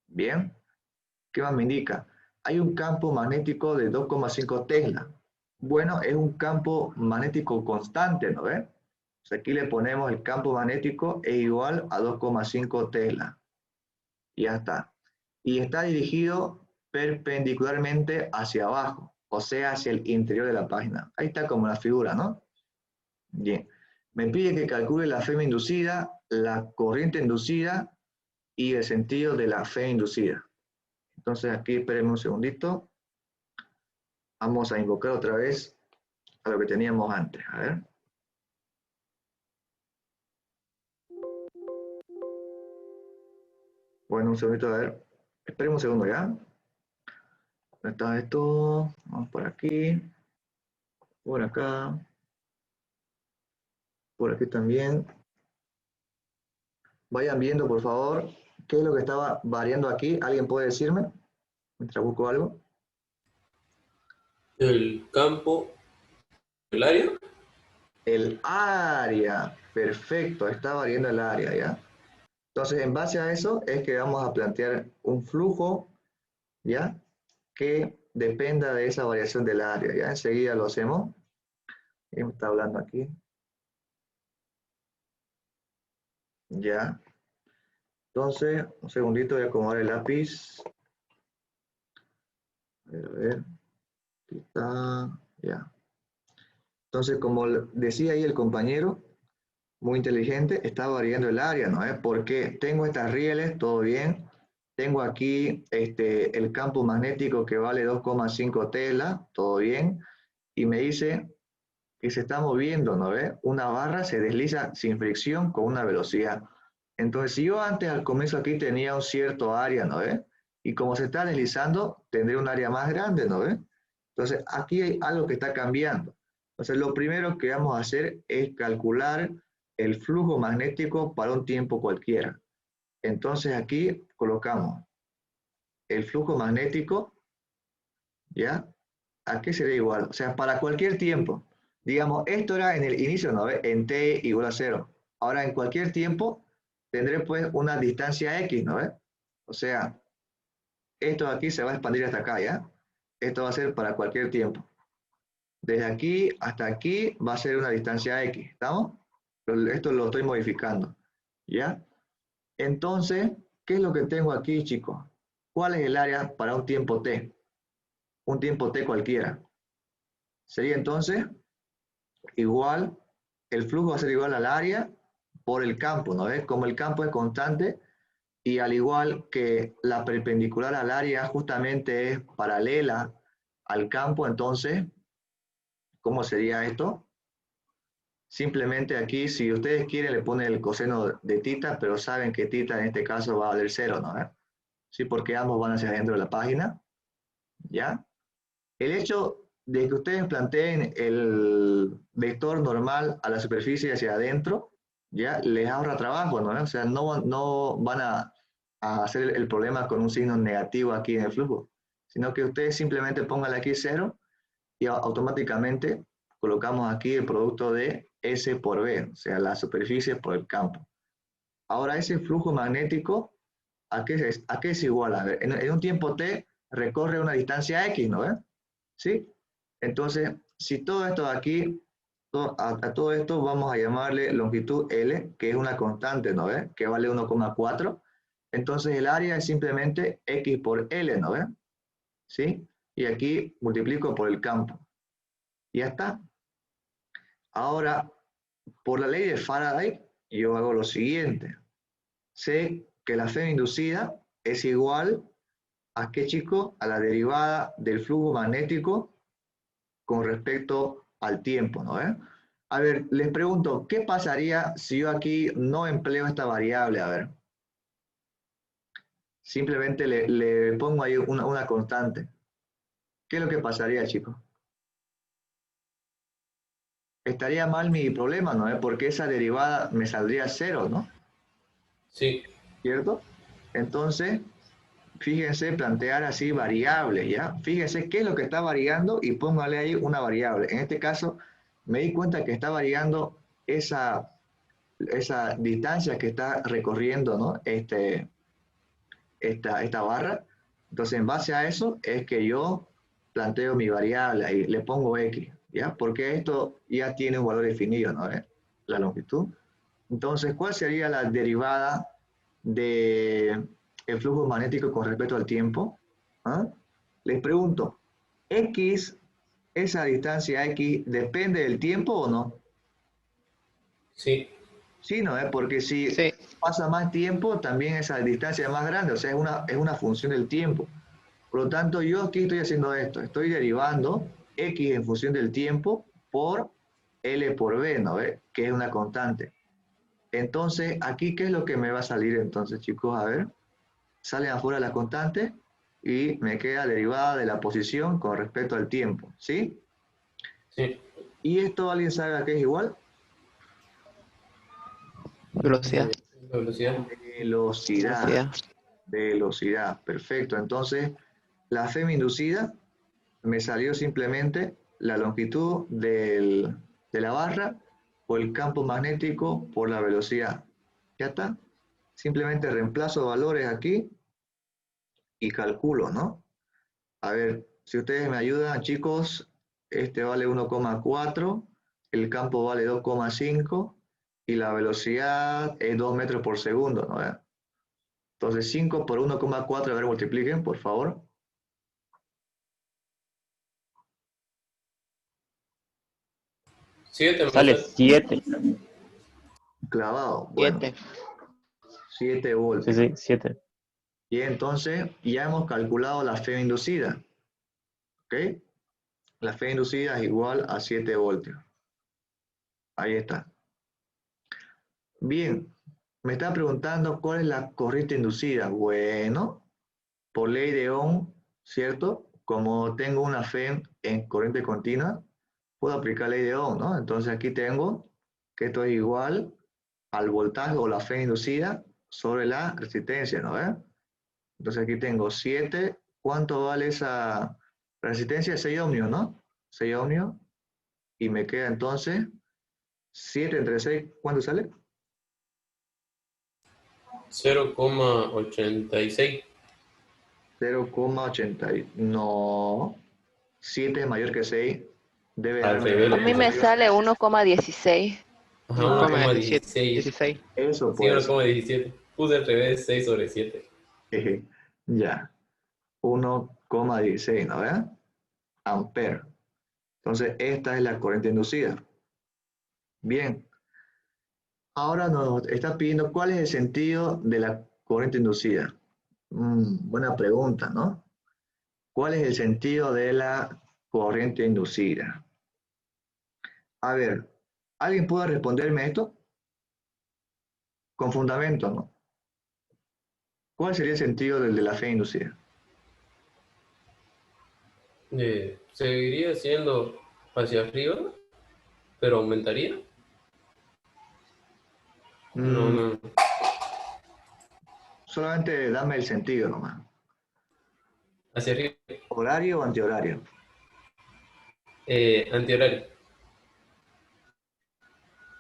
Bien. ¿Qué más me indica? Hay un campo magnético de 2,5 Tesla. Bueno, es un campo magnético constante, ¿no ves? O sea, aquí le ponemos el campo magnético es igual a 2,5 Tesla. Y ya está. Y está dirigido perpendicularmente hacia abajo, o sea, hacia el interior de la página. Ahí está como la figura, ¿no? Bien. Me pide que calcule la FEM inducida, la corriente inducida y el sentido de la FEM inducida. Entonces aquí esperemos un segundito. Vamos a invocar otra vez a lo que teníamos antes. A ver. Bueno, un segundito, a ver. Esperemos un segundo ya. ¿Dónde está esto? Vamos por aquí. Por acá. Por aquí también. Vayan viendo, por favor, qué es lo que estaba variando aquí. ¿Alguien puede decirme? Mientras busco algo. El campo, el área. El área. Perfecto, está variando el área, ¿ya? Entonces, en base a eso es que vamos a plantear un flujo, ¿ya? Que dependa de esa variación del área, ¿ya? Enseguida lo hacemos. Me está hablando aquí. Ya. Entonces, un segundito, voy a acomodar el lápiz. A ver. Aquí está. Ya. Entonces, como decía ahí el compañero, muy inteligente, está variando el área, ¿no? Porque tengo estas rieles, todo bien. Tengo aquí el campo magnético que vale 2,5 Tesla, todo bien. Y me dice que se está moviendo, ¿no ve? Una barra se desliza sin fricción con una velocidad. Entonces, si yo antes al comienzo aquí tenía un cierto área, ¿no ve? Y como se está deslizando, tendré un área más grande, ¿no ve? Entonces, aquí hay algo que está cambiando. Entonces, lo primero que vamos a hacer es calcular el flujo magnético para un tiempo cualquiera. Entonces, aquí colocamos el flujo magnético, ¿ya? Aquí sería igual, o sea, para cualquier tiempo. Digamos, esto era en el inicio, ¿no? En t igual a 0. Ahora, en cualquier tiempo, tendré pues una distancia x, ¿no? O sea, esto de aquí se va a expandir hasta acá, ¿ya? Esto va a ser para cualquier tiempo. Desde aquí hasta aquí va a ser una distancia x, ¿estamos? Esto lo estoy modificando, ¿ya? Entonces, ¿qué es lo que tengo aquí, chicos? ¿Cuál es el área para un tiempo t? Un tiempo t cualquiera. Sería entonces igual, el flujo va a ser igual al área por el campo, ¿no ves? Como el campo es constante, y al igual que la perpendicular al área justamente es paralela al campo, entonces, ¿cómo sería esto? Simplemente aquí, si ustedes quieren, le ponen el coseno de tita, pero saben que tita en este caso va a valer 0, ¿no? Sí, porque ambos van hacia adentro de la página, ¿ya? El hecho de que ustedes planteen el vector normal a la superficie hacia adentro, ya les ahorra trabajo, ¿no? O sea, no van a hacer el problema con un signo negativo aquí en el flujo, sino que ustedes simplemente pongan aquí 0 y automáticamente colocamos aquí el producto de S por B, o sea, la superficie por el campo. Ahora, ese flujo magnético, ¿a qué es igual? A ver, en un tiempo T recorre una distancia X, ¿no? ¿Sí? Entonces, si todo esto de aquí, a todo esto vamos a llamarle longitud L, que es una constante, ¿no ve? Que vale 1,4. Entonces el área es simplemente X por L, ¿no ve? ¿Sí? Y aquí multiplico por el campo. Y ya está. Ahora, por la ley de Faraday, yo hago lo siguiente. Sé que la F inducida es igual a qué, chico, a la derivada del flujo magnético con respecto al tiempo, ¿no? A ver, les pregunto, ¿qué pasaría si yo aquí no empleo esta variable? A ver, simplemente le pongo ahí una constante. ¿Qué es lo que pasaría, chicos? Estaría mal mi problema, ¿no? Porque esa derivada me saldría 0, ¿no? Sí, ¿Cierto? Entonces, fíjense, plantear así variables, ¿ya? Fíjense qué es lo que está variando y póngale ahí una variable. En este caso, me di cuenta que está variando esa distancia que está recorriendo, ¿no? Esta barra. Entonces, en base a eso, es que yo planteo mi variable y le pongo X, ¿ya? Porque esto ya tiene un valor definido, ¿no? La longitud. Entonces, ¿cuál sería la derivada de el flujo magnético con respecto al tiempo? ¿Ah? Les pregunto, X, esa distancia X, ¿depende del tiempo o no? sí, Sí, ¿no? Porque si Sí, pasa más tiempo, también esa distancia es más grande, o sea, es una función del tiempo. Por lo tanto, yo aquí estoy haciendo esto, estoy derivando X en función del tiempo por L por B, ¿no? Que es una constante. Entonces, aquí, ¿qué es lo que me va a salir entonces, chicos? A ver, sale afuera la constante y me queda derivada de la posición con respecto al tiempo, ¿sí? sí. ¿Y esto alguien sabe a qué es igual? velocidad, Velocidad. Velocidad. velocidad. Velocidad, perfecto. Entonces, la F inducida me salió simplemente la longitud de la barra por el campo magnético por la velocidad. Ya está. Simplemente reemplazo valores aquí y calculo, ¿no? A ver, si ustedes me ayudan, chicos, este vale 1,4, el campo vale 2,5 y la velocidad es 2 metros por segundo, ¿no? Entonces 5 por 1,4, a ver, multipliquen, por favor. 7 me Sale sale. 7. Clavado. Bueno, 7. 7 Sí, voltios. sí, 7. Y entonces ya hemos calculado la F inducida. ¿Ok? La F inducida es igual a 7 voltios. Ahí está. Bien, me está preguntando cuál es la corriente inducida. Bueno, por ley de Ohm, ¿cierto? Como tengo una F en corriente continua, puedo aplicar ley de Ohm, ¿no? Entonces aquí tengo que esto es igual al voltaje o la F inducida sobre la resistencia, ¿no? Entonces aquí tengo 7. ¿Cuánto vale esa resistencia? 6 ohmios, ¿no? 6 ohmios. Y me queda entonces 7 entre 6. ¿Cuánto sale? 0,86. 0,80. No. 7 es mayor que 6. Debe Al darme revés A lo mí me puse. sale 1,16. Ajá, Ah, 1,16. 16. eso Sí, puede ser. 1,17. Puse al revés 6 sobre 7. Ya. 1,16, ¿no ves? Ampere. Entonces, esta es la corriente inducida. Bien. Ahora nos está pidiendo cuál es el sentido de la corriente inducida. Buena pregunta, ¿no? ¿Cuál es el sentido de la corriente inducida? A ver, ¿alguien puede responderme esto? Con fundamento, ¿no? ¿Cuál sería el sentido del de la fe inducida? Seguiría siendo hacia arriba, pero aumentaría. No, Mm, no. solamente dame el sentido nomás. Hacia arriba. ¿Horario o antihorario? Antihorario.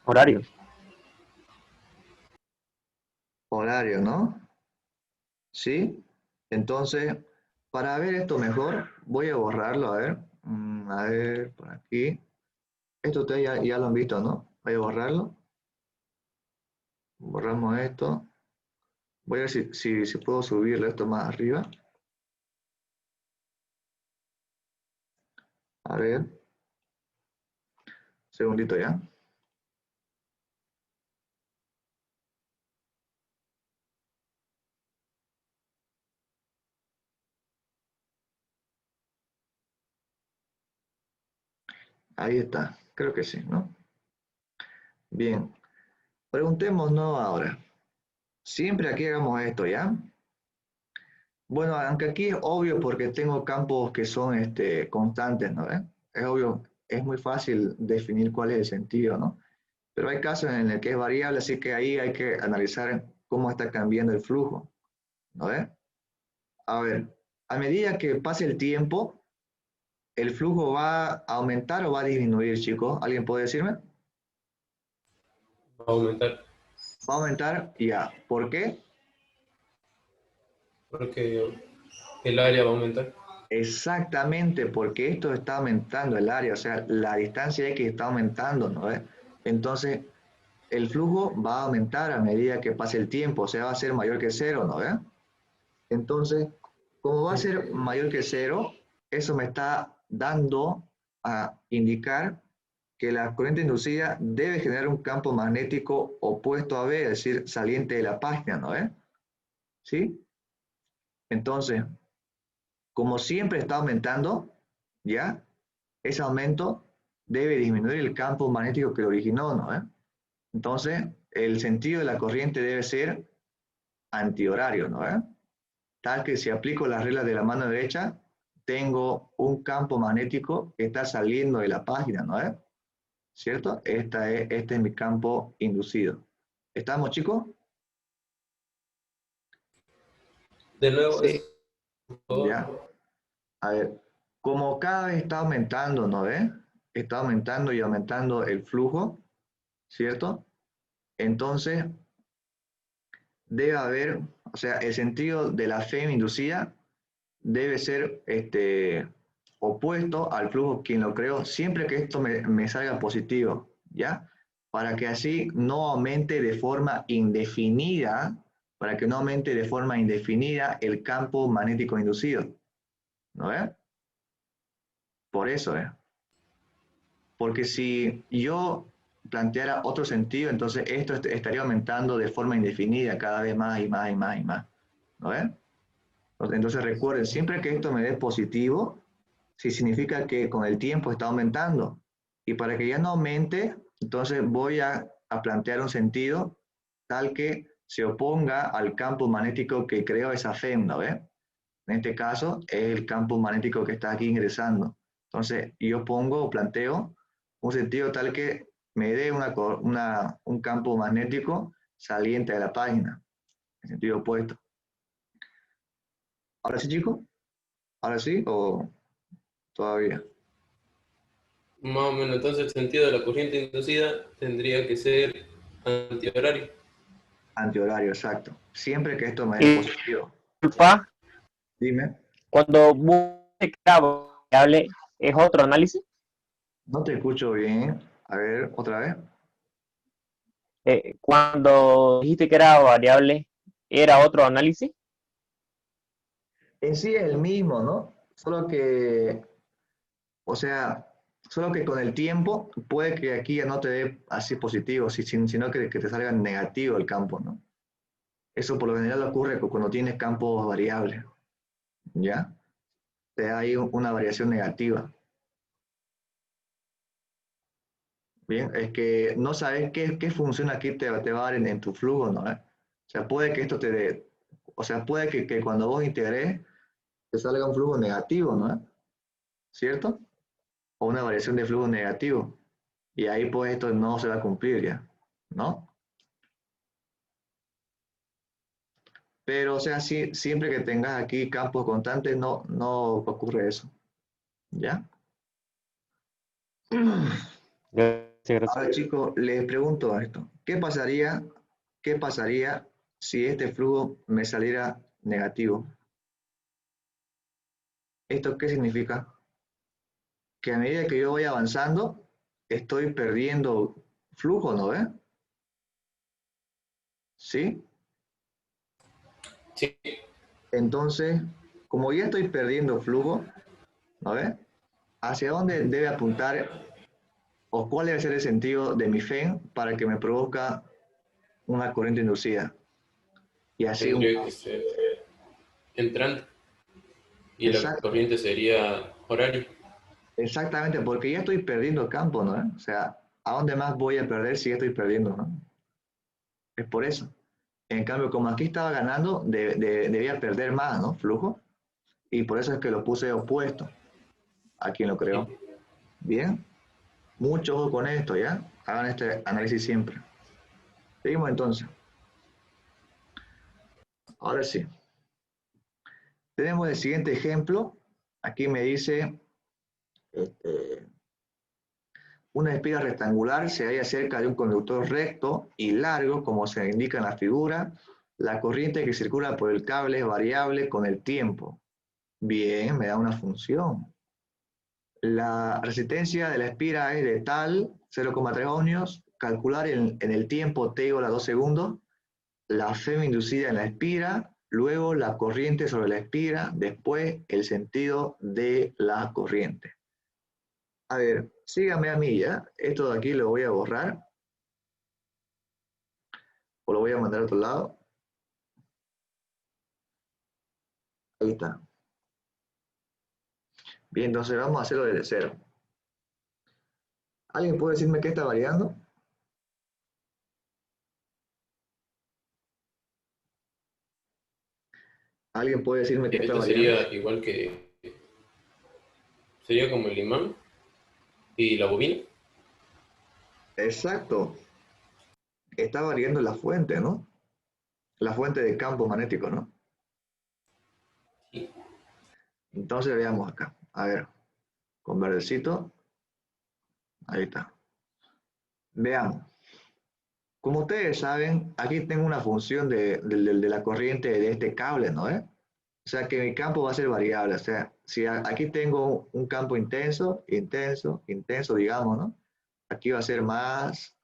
Horario. Horario, ¿no? ¿Sí? Entonces, para ver esto mejor, voy a borrarlo, a ver. A ver, por aquí. Esto ustedes ya lo han visto, ¿no? Voy a borrarlo. Borramos esto. Voy a ver si puedo subirle esto más arriba. A ver. Segundito ya. Ahí está. Creo que sí, ¿no? Bien. Preguntémonos ahora. Siempre aquí hagamos esto, ¿ya? Bueno, aunque aquí es obvio porque tengo campos que son constantes, ¿no? Es obvio, es muy fácil definir cuál es el sentido, ¿no? Pero hay casos en el que es variable, así que ahí hay que analizar cómo está cambiando el flujo, ¿no ve? A ver, a medida que pase el tiempo, ¿el flujo va a aumentar o va a disminuir, chicos? ¿Alguien puede decirme? Va a aumentar. Va a aumentar, ya. ¿Por qué? Porque el área va a aumentar. Exactamente, porque esto está aumentando el área, o sea, la distancia X está aumentando, ¿no ve? Entonces, el flujo va a aumentar a medida que pase el tiempo, o sea, va a ser mayor que cero, ¿no ve? Entonces, como va a ser mayor que cero, eso me está dando a indicar que la corriente inducida debe generar un campo magnético opuesto a B, es decir, saliente de la página, ¿no ve? ¿Sí? Entonces, como siempre está aumentando, ¿ya? Ese aumento debe disminuir el campo magnético que lo originó, ¿no? Entonces, el sentido de la corriente debe ser antihorario, ¿no? Tal que si aplico las reglas de la mano derecha, tengo un campo magnético que está saliendo de la página, ¿no? ¿Cierto? Este es mi campo inducido. ¿Estamos, chicos? De nuevo, Sí. es todo. Ya. A ver, como cada vez está aumentando, ¿no ve? Está aumentando y aumentando el flujo, ¿cierto? Entonces, debe haber, o sea, el sentido de la FEM inducida debe ser opuesto al flujo quien lo creó, siempre que esto me salga positivo, ¿ya? Para que así no aumente de forma indefinida, para que no aumente de forma indefinida el campo magnético inducido, ¿no ve? Por eso, ¿eh? Porque si yo planteara otro sentido, entonces esto estaría aumentando de forma indefinida cada vez más y más y más y más. ¿No ven? Entonces recuerden, siempre que esto me dé positivo, sí significa que con el tiempo está aumentando. Y para que ya no aumente, entonces voy a plantear un sentido tal que se oponga al campo magnético que creó esa FEM, ¿no ven? En este caso es el campo magnético que está aquí ingresando. Entonces yo pongo o planteo un sentido tal que me dé un campo magnético saliente de la página, en sentido opuesto. ¿Ahora sí, chicos? ¿Ahora sí o todavía? Más o menos, entonces el sentido de la corriente inducida tendría que ser antihorario. Antihorario, exacto. Siempre que esto me dé Y positivo. disculpa, Dime, cuando busque cada variable es otro análisis. no te escucho bien. A ver, otra vez. Cuando dijiste que era variable, ¿era otro análisis? En sí es el mismo, ¿no? Solo que, o sea, solo que con el tiempo puede que aquí ya no te dé así positivo, sino que te salga negativo el campo, ¿no? Eso por lo general ocurre cuando tienes campos variables, ¿ya? Te da ahí una variación negativa. Bien, es que no sabes qué función aquí te va a dar en tu flujo, ¿no? O sea, puede que esto te dé, o sea, puede que cuando vos integres te salga un flujo negativo, ¿no? ¿Cierto? O una variación de flujo negativo. Y ahí pues esto no se va a cumplir ya, ¿no? Pero, o sea, siempre que tengas aquí campos constantes, no ocurre eso, ¿ya? Gracias, gracias. Ahora, chicos, les pregunto esto. Qué pasaría si este flujo me saliera negativo? ¿Esto qué significa? Que a medida que yo voy avanzando, estoy perdiendo flujo, ¿no ve? ¿Sí? Sí, Entonces, como ya estoy perdiendo flujo, ¿no ve? ¿Hacia dónde debe apuntar o cuál debe ser el sentido de mi FEN para que me produzca una corriente inducida? Y así tendría que ser entrante y la exacto, corriente sería horaria. exactamente, porque ya estoy perdiendo campo, ¿no? O sea, ¿a dónde más voy a perder si ya estoy perdiendo, ¿no? Es por eso. En cambio, como aquí estaba ganando, debía perder más, ¿no? Flujo. Y por eso es que lo puse opuesto a quien lo creó. Sí. Bien, mucho ojo con esto, ¿ya? Hagan este análisis siempre. Seguimos entonces. Ahora sí. Tenemos el siguiente ejemplo. Aquí me dice, este, una espiga rectangular se halla cerca de un conductor recto y largo, como se indica en la figura. La corriente que circula por el cable es variable con el tiempo. Bien, me da una función. La resistencia de la espiga es de tal 0,3 ohmios. Calcular en el tiempo t igual a 2 segundos. La FEM inducida en la espiga. Luego la corriente sobre la espiga. Después el sentido de la corriente. A ver, síganme a mí ya. Esto de aquí lo voy a borrar. O lo voy a mandar a otro lado. Ahí está. Bien, entonces vamos a hacerlo desde cero. ¿Alguien puede decirme qué está variando? ¿Alguien puede decirme qué está Esto variando? sería igual que, sería como el imán y la bobina. Exacto. Está variando la fuente, ¿no? La fuente de campo magnético, ¿no? Sí. Entonces veamos acá. A ver, con verdecito. Ahí está. Veamos. Como ustedes saben, aquí tengo una función de la corriente de este cable, ¿no? O sea que mi campo va a ser variable. O sea, si aquí tengo un campo intenso, intenso, intenso, digamos, ¿no? Aquí va a ser más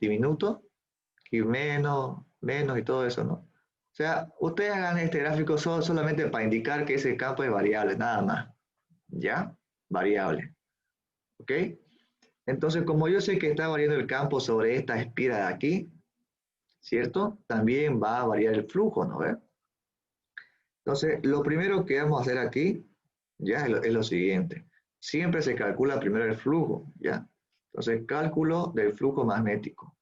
diminuto, aquí menos, menos y todo eso, ¿no? O sea, ustedes hagan este gráfico solamente para indicar que ese campo es variable, nada más. ¿Ya? Variable. ¿Ok? Entonces, como yo sé que está variando el campo sobre esta espiral de aquí, ¿cierto? También va a variar el flujo, ¿no ves? Entonces, lo primero que vamos a hacer aquí, ya es lo siguiente. Siempre se calcula primero el flujo, ¿ya? Entonces, cálculo del flujo magnético.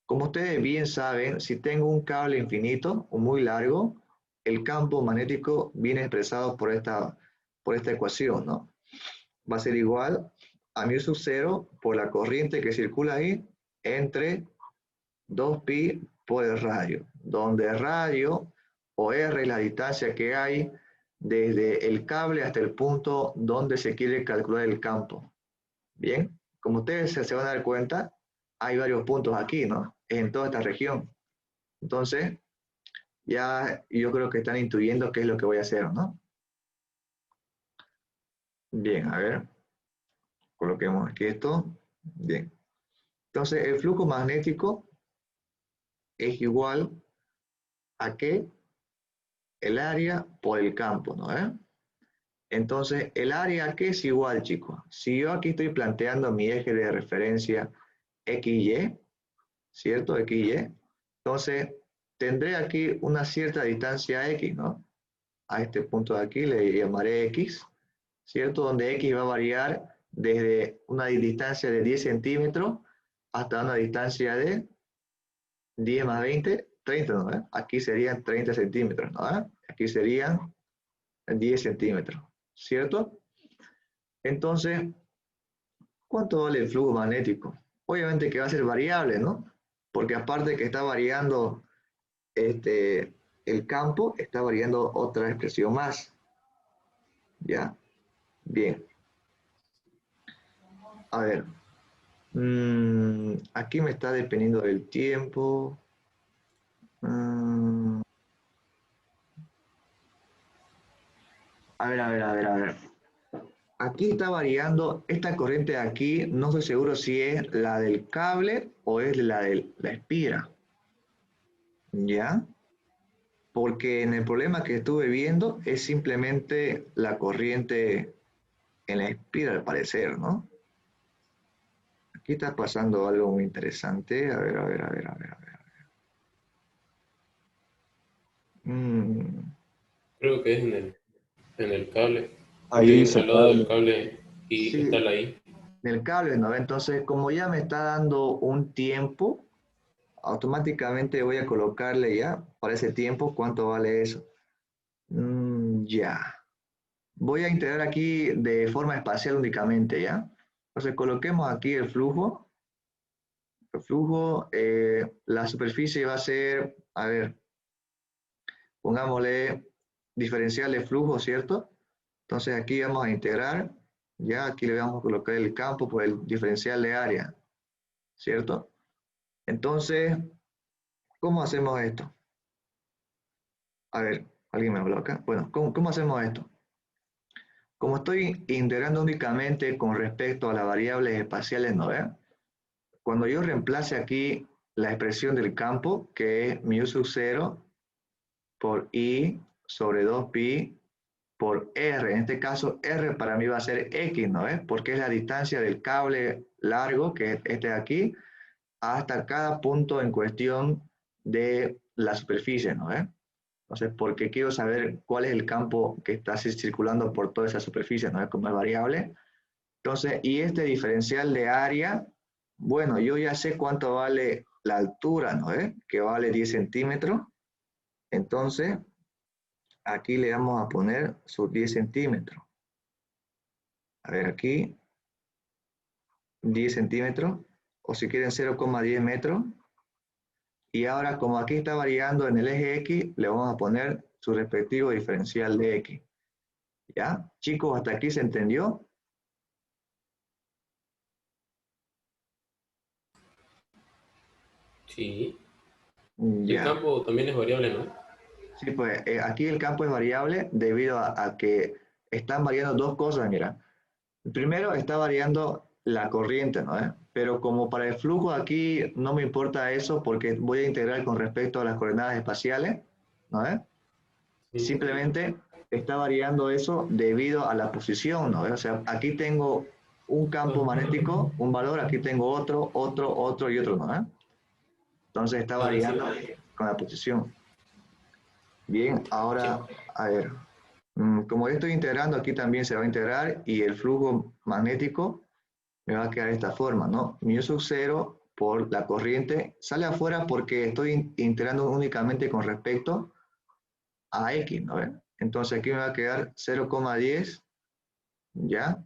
Como ustedes bien saben, si tengo un cable infinito o muy largo, el campo magnético viene expresado por esta ecuación, ¿no? Va a ser igual a mu sub 0 por la corriente que circula ahí entre 2pi por el radio, donde el radio o R es la distancia que hay desde el cable hasta el punto donde se quiere calcular el campo. Bien, como ustedes se van a dar cuenta, hay varios puntos aquí, ¿no? En toda esta región. Entonces, ya yo creo que están intuyendo qué es lo que voy a hacer, ¿no? Bien, a ver, coloquemos aquí esto. Bien. Entonces, el flujo magnético es igual a que el área por el campo, ¿no? Entonces, el área que es igual, chicos. Si yo aquí estoy planteando mi eje de referencia XY, ¿cierto? XY. Entonces, tendré aquí una cierta distancia X, ¿no? A este punto de aquí le llamaré X, ¿cierto? Donde X va a variar desde una distancia de 10 centímetros hasta una distancia de 10 más 20, 30, ¿no? Aquí serían 30 centímetros, ¿no? Aquí serían 10 centímetros, ¿cierto? Entonces, ¿cuánto vale el flujo magnético? Obviamente que va a ser variable, ¿no? Porque aparte que está variando el campo, está variando otra expresión más. ¿Ya? Bien. A ver. Aquí me está dependiendo del tiempo. A ver. Aquí está variando, esta corriente de aquí, no estoy seguro si es la del cable o es la de la espira. ¿Ya? Porque en el problema que estuve viendo es simplemente la corriente en la espira, al parecer, ¿no? Aquí está pasando algo muy interesante. A ver. Creo que es en el cable. Ahí Porque hay dice al lado del cable. cable y está Sí, la I. en el cable, ¿no? Entonces, como ya me está dando un tiempo, automáticamente voy a colocarle ya, para ese tiempo, ¿cuánto vale eso? Ya. Voy a integrar aquí de forma espacial únicamente, ¿ya? Entonces, coloquemos aquí el flujo. El flujo, la superficie va a ser, a ver, pongámosle diferencial de flujo, ¿cierto? Entonces aquí vamos a integrar, ya aquí le vamos a colocar el campo por el diferencial de área, ¿cierto? Entonces, ¿cómo hacemos esto? A ver, ¿alguien me habló acá? Bueno, ¿cómo hacemos esto? Como estoy integrando únicamente con respecto a las variables espaciales, ¿no ve? Cuando yo reemplace aquí la expresión del campo, que es mu sub 0 por I sobre 2pi por R. En este caso, R para mí va a ser X, ¿no ves? Porque es la distancia del cable largo, que es este de aquí, hasta cada punto en cuestión de la superficie, ¿no ves? Entonces, porque quiero saber cuál es el campo que está circulando por toda esa superficie, ¿no ves? Como es variable. Entonces, y este diferencial de área, bueno, yo ya sé cuánto vale la altura, ¿no ves? Que vale 10 centímetros. Entonces, aquí le vamos a poner sus 10 centímetros. A ver, aquí 10 centímetros, o si quieren 0,10 metros. Y ahora, como aquí está variando en el eje X, le vamos a poner su respectivo diferencial de X. ¿Ya? Chicos, ¿hasta aquí se entendió? Sí. El Ya. campo también es variable, ¿no? Sí, pues aquí el campo es variable debido a que están variando dos cosas, mira. Primero está variando la corriente, ¿no? Pero como para el flujo aquí no me importa eso porque voy a integrar con respecto a las coordenadas espaciales, ¿no? Sí. Simplemente está variando eso debido a la posición, ¿no? O sea, aquí tengo un campo magnético, un valor, aquí tengo otro y otro, ¿no? Entonces está Ah, sí. variando con la posición. Bien, Sí. ahora, a ver, como yo estoy integrando, aquí también se va a integrar y el flujo magnético me va a quedar de esta forma, ¿no? Mu sub 0 por la corriente sale afuera porque estoy integrando únicamente con respecto a X, ¿no ven? Entonces aquí me va a quedar 0,10, ¿ya?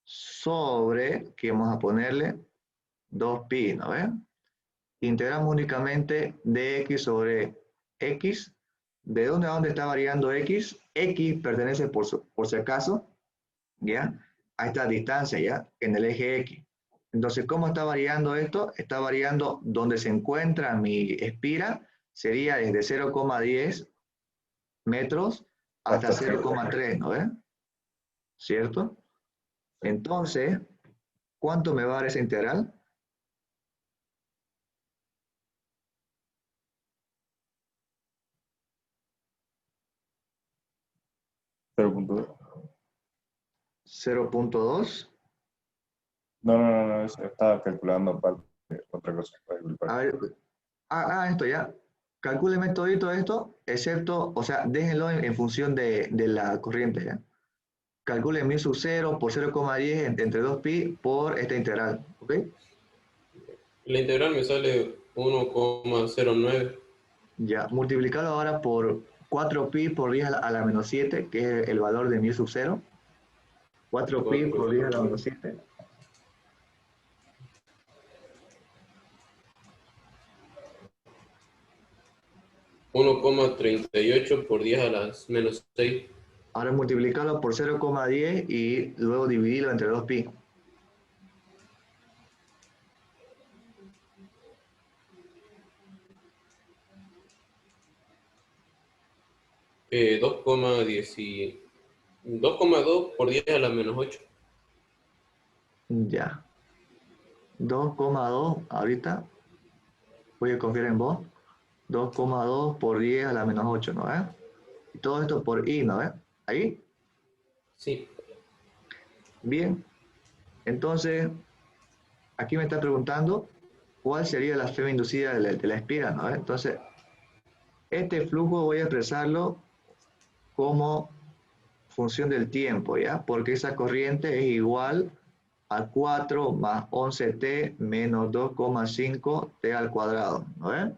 Sobre, que vamos a ponerle 2pi, ¿no ven? Integramos únicamente dx sobre x. ¿De dónde a dónde está variando x? X pertenece, por si acaso, ¿ya? A esta distancia, ¿ya? En el eje X. Entonces, ¿cómo está variando esto? Está variando donde se encuentra mi espira, sería desde 0,10 metros hasta 0,3, ¿no ves? ¿Cierto? Entonces, ¿cuánto me va a dar esa integral? Punto. 0,2. No, estaba calculando aparte, otra cosa. A ver, Esto ya. Calcúleme todo esto, excepto, o sea, déjenlo en función de la corriente, ¿ya? Calcule mu sub 0 por 0,10 entre 2pi por esta integral, ¿ok? La integral me sale 1,09. Ya, multiplicarlo ahora por 4pi por 10 a la menos 7, que es el valor de mu sub 0. 4pi por 10 a la menos 7. 1,38 por 10 a la menos 6. Ahora multiplicarlo por 0,10 y luego dividirlo entre 2pi. Eh, 2,2 por 10 a la menos 8. Ya. 2,2 ahorita. Voy a confiar en vos. 2,2 por 10 a la menos 8, ¿no ves? Y todo esto por i, ¿no ves? Ahí. Sí. Bien. Entonces, aquí me está preguntando cuál sería la FEM inducida de la espiral, ¿no ves? Entonces, este flujo voy a expresarlo como función del tiempo, ¿ya? Porque esa corriente es igual a 4 más 11t menos 2,5t al cuadrado, ¿no ves?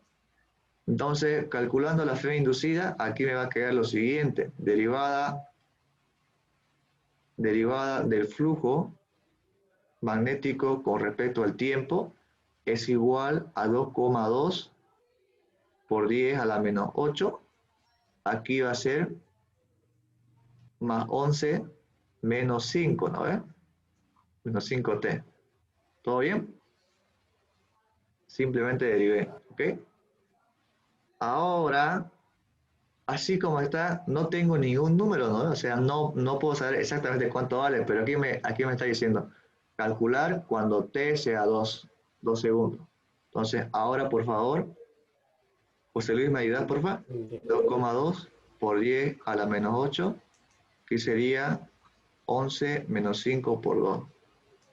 Entonces, calculando la FEM inducida, aquí me va a quedar lo siguiente. Derivada del flujo magnético con respecto al tiempo es igual a 2,2 por 10 a la menos 8. Aquí va a ser más 11 menos 5, ¿no ves? Menos 5t. ¿Todo bien? Simplemente derivé, ¿ok? Ahora, así como está, no tengo ningún número, ¿no? O sea, no puedo saber exactamente cuánto vale, pero aquí me está diciendo calcular cuando t sea 2 segundos. Entonces, ahora, por favor, José Luis, ¿me ayudas, por favor? 2,2 por 10 a la menos 8, que sería 11 menos 5 por 2.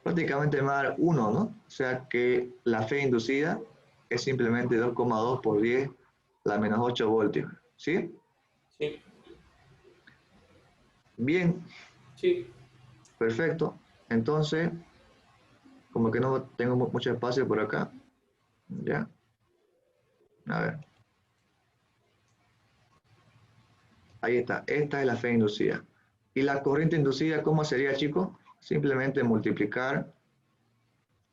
Prácticamente me va a dar 1, ¿no? O sea que la fe inducida es simplemente 2,2 por 10 a la menos 8 voltios. ¿Sí? Sí. Bien, Sí. perfecto. Entonces, como que no tengo mucho espacio por acá. ¿Ya? A ver. Ahí está. Esta es la fe inducida. ¿Y la corriente inducida cómo sería, chicos? Simplemente multiplicar,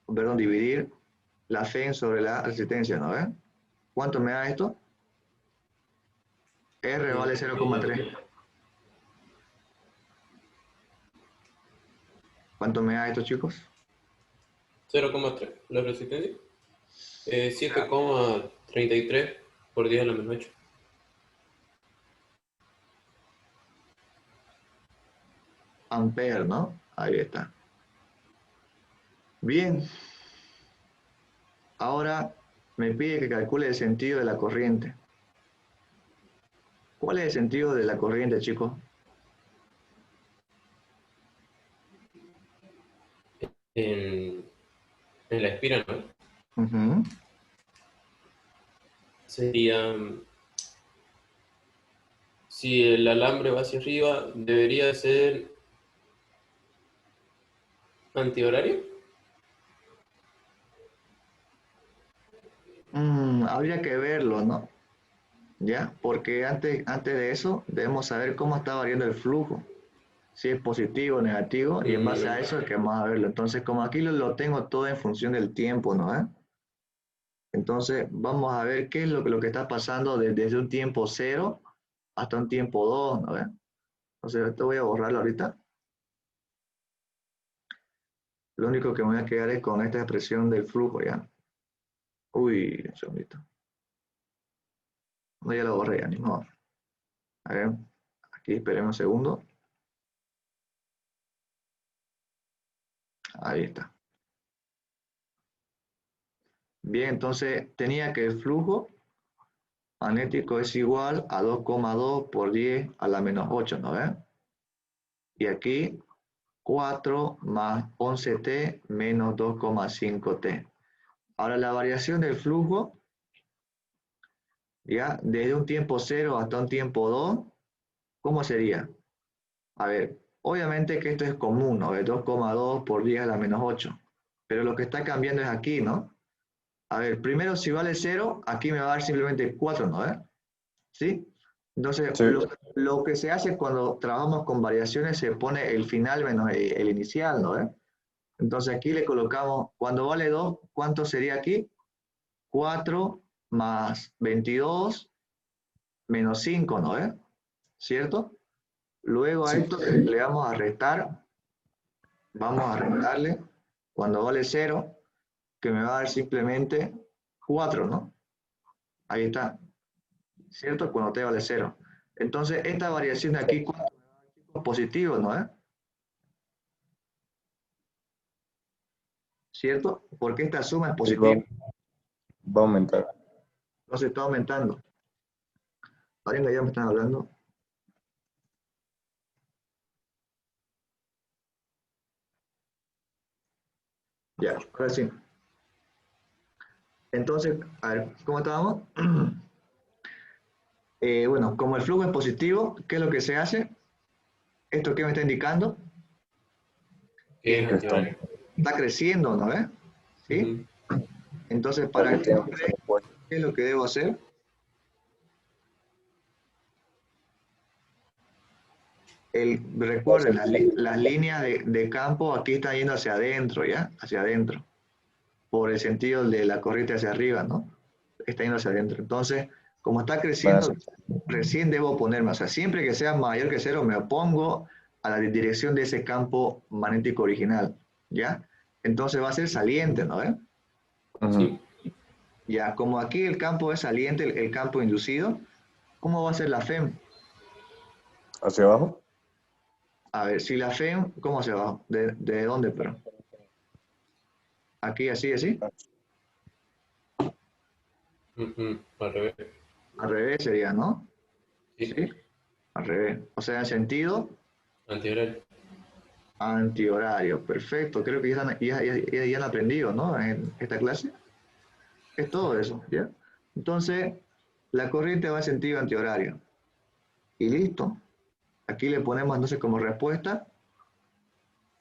perdón, dividir la fe sobre la resistencia, ¿no ves? ¿Cuánto me da esto? R vale 0,3. ¿Cuánto me da esto, chicos? 0,3. La resistencia. 7,33 por 10 a la menos 8. Ampere, ¿no? Ahí está. Bien. Ahora me pide que calcule el sentido de la corriente. ¿Cuál es el sentido de la corriente, chicos? En la espiral, ¿no? Ujú. Sería, si el alambre va hacia arriba, debería ser antihorario. Habría que verlo, ¿no? ¿Ya? Porque antes de eso debemos saber cómo está variando el flujo. Si es positivo o negativo, y en base a eso es que vamos a verlo. Entonces, como aquí lo tengo todo en función del tiempo, ¿no? Entonces, vamos a ver qué es lo que está pasando desde un tiempo 0 hasta un tiempo 2, ¿no? Entonces, esto voy a borrarlo ahorita. Lo único que me voy a quedar es con esta expresión del flujo, ¿ya? Uy, un segundito. No, ya lo borré, ya, ni modo. A ver, aquí esperemos un segundo. Ahí está. Bien, entonces tenía que el flujo magnético es igual a 2,2 por 10 a la menos 8, ¿no ves? Y aquí 4 más 11t menos 2,5t. Ahora la variación del flujo ¿ya? Desde un tiempo 0 hasta un tiempo 2, ¿cómo sería? A ver, obviamente que esto es común, ¿no? De 2,2 por 10 a la menos 8. Pero lo que está cambiando es aquí, ¿no? A ver, primero si vale 0, aquí me va a dar simplemente 4, ¿no? ¿Sí? Entonces, Sí. lo que se hace cuando trabajamos con variaciones, se pone el final menos el inicial, ¿no? Entonces aquí le colocamos, cuando vale 2, ¿cuánto sería aquí? 4 más 22 menos 5, ¿no? ¿Cierto? Luego a Sí. esto le vamos a restar, vamos a restarle, cuando vale 0, que me va a dar simplemente 4, ¿no? Ahí está, ¿cierto? Cuando t vale 0. Entonces, esta variación de aquí, ¿cuánto me va a dar, chicos? Positivo, ¿no? ¿Cierto? Porque esta suma es Sí, positiva, va a aumentar. entonces está aumentando. ¿Alguien de allá me están hablando? Ya, ahora sí. Entonces, a ver, ¿cómo estábamos? Bueno, como el flujo es positivo, ¿qué es lo que se hace? ¿Esto qué me está indicando? Que es antihorario. Está creciendo, ¿no? ¿Sí? Ujú. Entonces, para Porque que tiene no que ser crezca, opuesto. ¿qué es lo que debo hacer? Recuerden, las líneas de campo aquí están yendo hacia adentro, ¿ya? Hacia adentro, por el sentido de la corriente hacia arriba, ¿no? Está yendo hacia adentro. Entonces, como está Van a creciendo, ser- recién debo ponerme, o sea, siempre que sea mayor que 0, me opongo a la dirección de ese campo magnético original, ¿ya? Entonces va a ser saliente, ¿no? Ujú. Sí. Ya, como aquí el campo es saliente, el campo inducido, ¿cómo va a ser la FEM? ¿Hacia abajo? A ver, si la FEM, ¿cómo se va? ¿De dónde, pero? Aquí, así, así. Ujú. Al revés. Al revés sería, ¿no? Sí. Sí, al revés. O sea, en sentido Antihorario. antihorario. Perfecto. Creo que ya han aprendido, ¿no? En esta clase. Es todo eso, ¿ya? Entonces, la corriente va en sentido antihorario. Y listo. Aquí le ponemos entonces como respuesta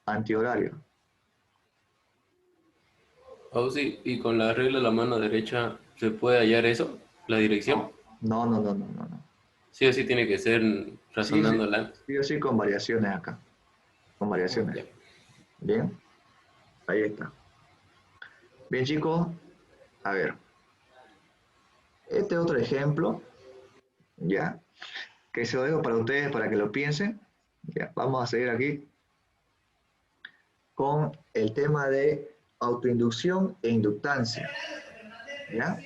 antihorario. Auxi, ¿y con la regla de la mano derecha se puede hallar eso? ¿La dirección? No, no, no, no, no, no. Sí o sí tiene que ser Sí, sí, razonándola. sí o sí con variaciones acá. Con variaciones. Ya. Bien, ahí está. Bien, chicos, a ver. Este otro ejemplo, ¿ya? Que se lo dejo para ustedes para que lo piensen. Ya, vamos a seguir aquí con el tema de autoinducción e inductancia, ¿ya?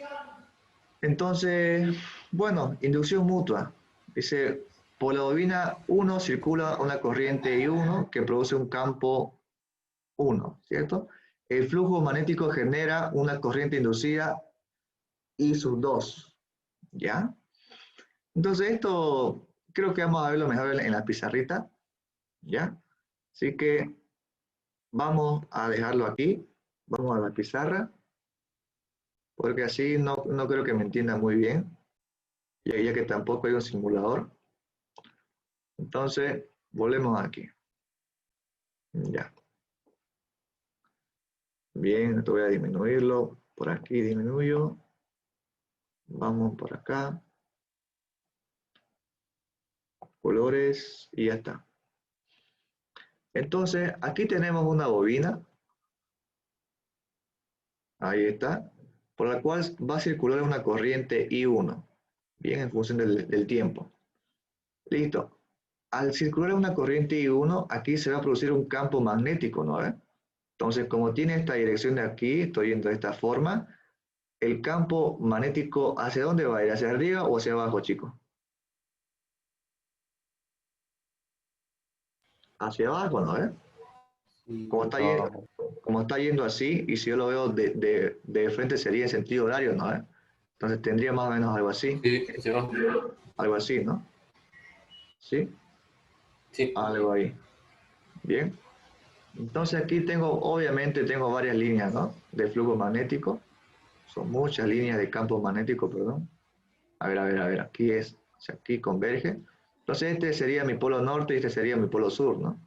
Entonces, bueno, inducción mutua. Dice, por la bobina 1 circula una corriente I1 que produce un campo 1, ¿cierto? El flujo magnético genera una corriente inducida I2, ¿ya? Entonces esto creo que vamos a verlo mejor en la pizarrita, ¿ya? Así que vamos a dejarlo aquí, vamos a la pizarra, porque así no creo que me entienda muy bien, ya que tampoco hay un simulador. Entonces, volvemos aquí. Ya. Bien, esto voy a disminuirlo. Por aquí disminuyo. Vamos por acá. Colores y ya está. Entonces, aquí tenemos una bobina. Ahí está. Por la cual va a circular una corriente I1. Bien, en función del tiempo. Listo. Al circular una corriente I1, aquí se va a producir un campo magnético, ¿no? Entonces, como tiene esta dirección de aquí, estoy yendo de esta forma, el campo magnético, ¿hacia dónde va a ir? ¿Hacia arriba o hacia abajo, chicos? Hacia abajo, ¿no? Como está, Abajo. como está yendo así, y si yo lo veo de frente sería en sentido horario, ¿no? Entonces tendría más o menos algo así. Sí, se va. Algo así, ¿no? ¿Sí? Sí. Algo ahí. Bien. Entonces aquí tengo, obviamente tengo varias líneas, ¿no? De flujo magnético. Son muchas líneas de campo magnético, perdón. A ver, aquí es, o sea, aquí converge. Entonces este sería mi polo norte y este sería mi polo sur, ¿no?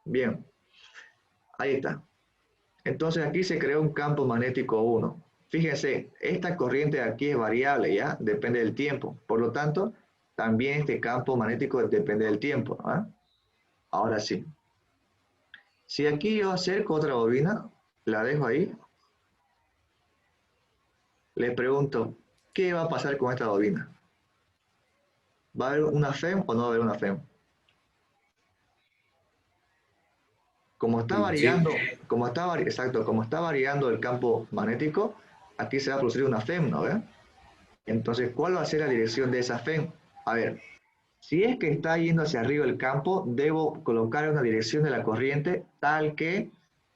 Bien, ahí está. Entonces aquí se creó un campo magnético 1. Fíjense, esta corriente de aquí es variable, ¿ya? Depende del tiempo. Por lo tanto, también este campo magnético depende del tiempo, ¿ah? Ahora sí. Si aquí yo acerco otra bobina, la dejo ahí, le pregunto, ¿qué va a pasar con esta bobina? ¿Va a haber una FEM o no va a haber una FEM? Como está Sí, variando, exacto, como está variando el campo magnético, aquí se va a producir una FEM, ¿no ve? Entonces, ¿cuál va a ser la dirección de esa FEM? A ver, si es que está yendo hacia arriba el campo, debo colocar una dirección de la corriente tal que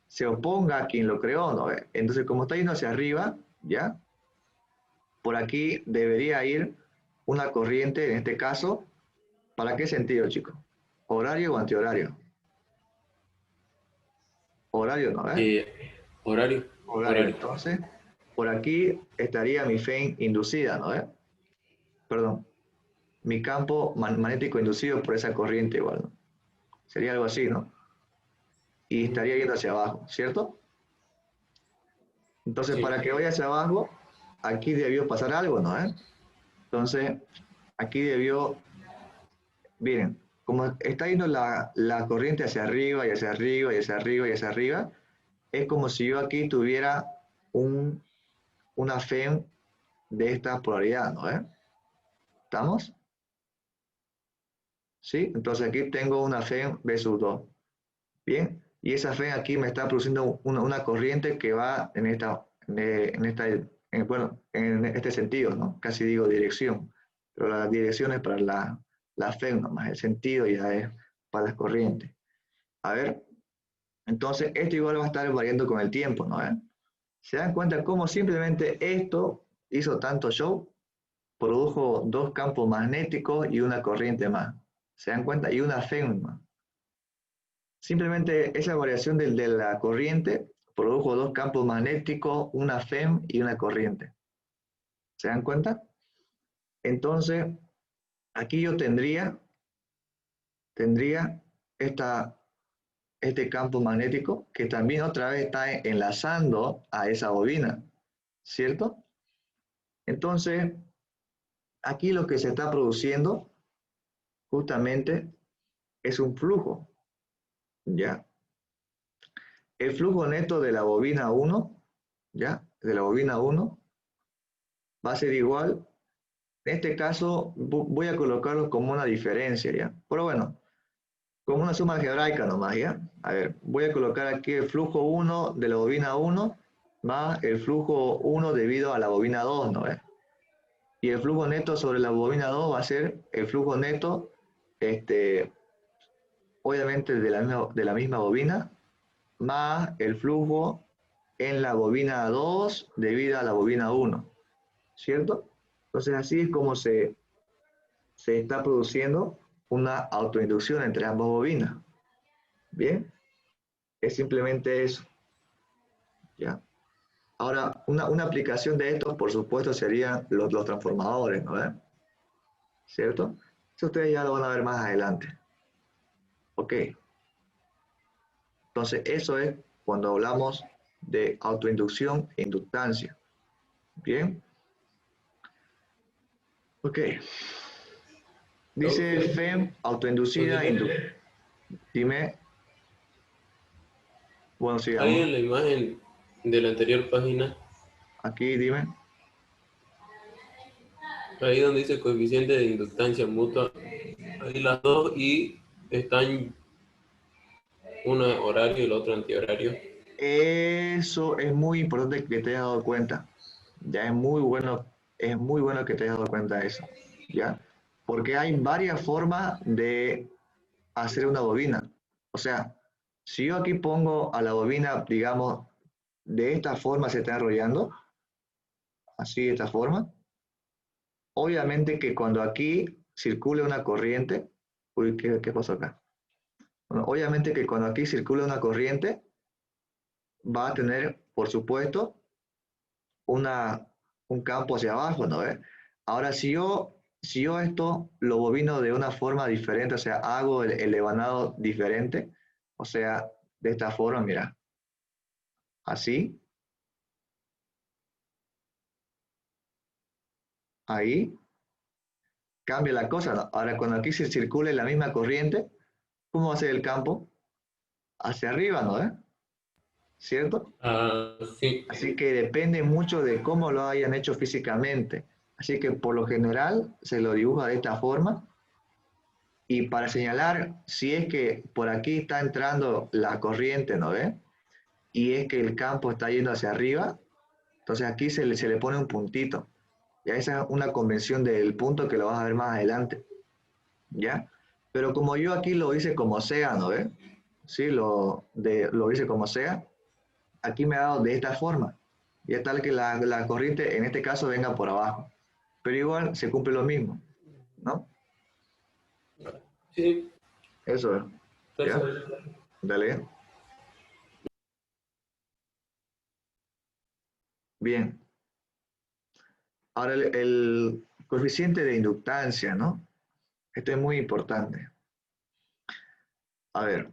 se oponga a quien lo creó, ¿no ve? Entonces, como está yendo hacia arriba, ¿ya? Por aquí debería ir una corriente, en este caso, ¿para qué sentido, chicos? ¿Horario o antihorario? Horario, ¿no ve? horario, Horario, horario. entonces, por aquí estaría mi FEM inducida, ¿no ve? Perdón, mi campo magnético inducido por esa corriente igual, ¿no? Sería algo así, ¿no? Y estaría yendo hacia abajo, ¿cierto? Entonces, Sí, para que vaya hacia abajo, aquí debió pasar algo, ¿no? Entonces, aquí debió, miren, como está yendo la corriente hacia arriba y hacia arriba y hacia arriba y hacia arriba, es como si yo aquí tuviera una FEM de esta polaridad, ¿no? ¿Estamos? ¿Sí? Entonces aquí tengo una FEM B sub 2. Bien, y esa FEM aquí me está produciendo una corriente que va bueno, en este sentido, ¿no? Casi digo dirección, pero la dirección es para la FEM nomás, el sentido ya es para las corrientes. A ver, entonces esto igual va a estar variando con el tiempo, ¿no? ¿Se dan cuenta cómo simplemente esto hizo tanto show? Produjo dos campos magnéticos y una corriente más. ¿Se dan cuenta? Y una FEM más. Simplemente esa variación de la corriente produjo dos campos magnéticos, una FEM y una corriente. ¿Se dan cuenta? Entonces, aquí yo tendría este campo magnético que también otra vez está enlazando a esa bobina, ¿cierto? Entonces, aquí lo que se está produciendo justamente es un flujo, ¿ya? El flujo neto de la bobina 1, ¿ya? De la bobina 1 va a ser igual. En este caso voy a colocarlo como una diferencia, ¿ya? Pero bueno, como una suma algebraica nomás, ¿ya? A ver, voy a colocar aquí el flujo 1 de la bobina 1 más el flujo 1 debido a la bobina 2, ¿no? Y el flujo neto sobre la bobina 2 va a ser el flujo neto, obviamente de la misma bobina, más el flujo en la bobina 2 debido a la bobina 1, ¿cierto? Entonces así es como se está produciendo una autoinducción entre ambas bobinas. Bien, es simplemente eso. ¿Ya? Ahora, una aplicación de esto, por supuesto, serían los transformadores, ¿no? ¿Cierto? Eso ustedes ya lo van a ver más adelante. Ok, entonces eso es cuando hablamos de autoinducción e inductancia. Bien, ok. Dice profe, FEM, autoinducida, consulta. dime, bueno, Ahí sigamos. en la imagen de la anterior página, Aquí dime. ahí donde dice coeficiente de inductancia mutua, ahí las dos y están una horario y el otro antihorario. Eso es muy importante que te hayas dado cuenta. Ya es muy bueno que te hayas dado cuenta de eso. ¿Ya? Porque hay varias formas de hacer una bobina. O sea, si yo aquí pongo a la bobina, digamos, de esta forma se está enrollando, así de esta forma, obviamente que cuando aquí circule una corriente, uy, ¿qué pasó acá? Bueno, obviamente que cuando aquí circula una corriente, va a tener, por supuesto, un campo hacia abajo, ¿no? Ahora, si yo esto lo bobino de una forma diferente, o sea, hago el devanado diferente, o sea, de esta forma, mira, así, ahí, cambia la cosa, ¿no? Ahora, cuando aquí se circule la misma corriente, ¿cómo va a ser el campo? Hacia arriba, ¿no? ¿Cierto? Ah, sí. Así que depende mucho de cómo lo hayan hecho físicamente. Así que por lo general se lo dibuja de esta forma. Y para señalar si es que por aquí está entrando la corriente, ¿no ve? Y es que el campo está yendo hacia arriba, entonces aquí se le pone un puntito. Ya esa es una convención del punto que lo vas a ver más adelante. ¿Ya? Pero como yo aquí lo hice como sea, ¿no ve? Sí, lo hice como sea. Aquí me ha dado de esta forma. Y es tal que la corriente en este caso venga por abajo. Pero igual se cumple lo mismo, ¿no? Sí, Eso es. ¿Ya? perfecto. Dale. Bien. Ahora el coeficiente de inductancia, ¿no? Esto es muy importante. A ver.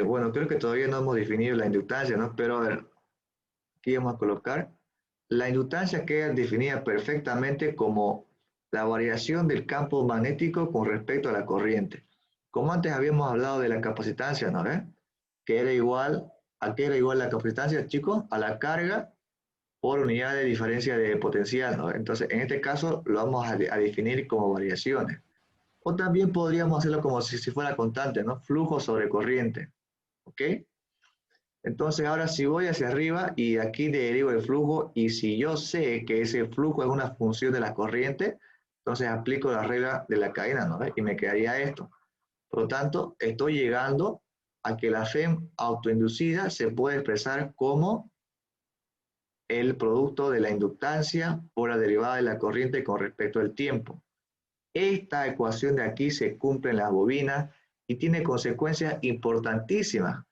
Bueno, creo que todavía no hemos definido la inductancia, ¿no? Pero a ver, aquí vamos a colocar. La inductancia queda definida perfectamente como la variación del campo magnético con respecto a la corriente. Como antes habíamos hablado de la capacitancia, ¿no? Que era igual, ¿a qué era igual la capacitancia, chicos? A la carga por unidad de diferencia de potencial, ¿no? Entonces, en este caso lo vamos a definir como variaciones. O también podríamos hacerlo como si fuera constante, ¿no? Flujo sobre corriente, ¿ok? Entonces ahora si voy hacia arriba y aquí derivo el flujo y si yo sé que ese flujo es una función de la corriente, entonces aplico la regla de la cadena, ¿no? Y me quedaría esto. Por lo tanto, estoy llegando a que la FEM autoinducida se puede expresar como el producto de la inductancia por la derivada de la corriente con respecto al tiempo. Esta ecuación de aquí se cumple en las bobinas y tiene consecuencias importantísimas,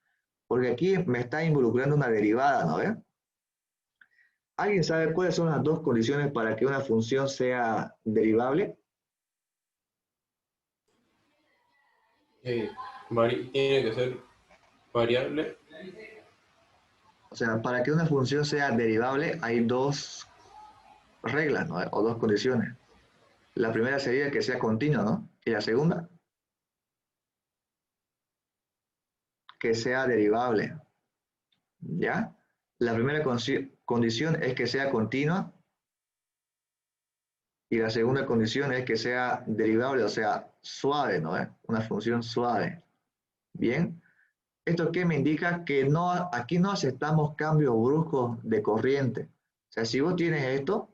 porque aquí me está involucrando una derivada, ¿no ve? ¿Alguien sabe cuáles son las dos condiciones para que una función sea derivable? Tiene que ser variable. O sea, para que una función sea derivable hay dos reglas, ¿no? O dos condiciones. La primera sería que sea continua, ¿no? Y la segunda, que sea derivable. ¿Ya? La primera condición es que sea continua y la segunda condición es que sea derivable, o sea, suave, ¿no? Una función suave. Bien. ¿Esto qué me indica? Que no, aquí no aceptamos cambios bruscos de corriente. O sea, si vos tienes esto,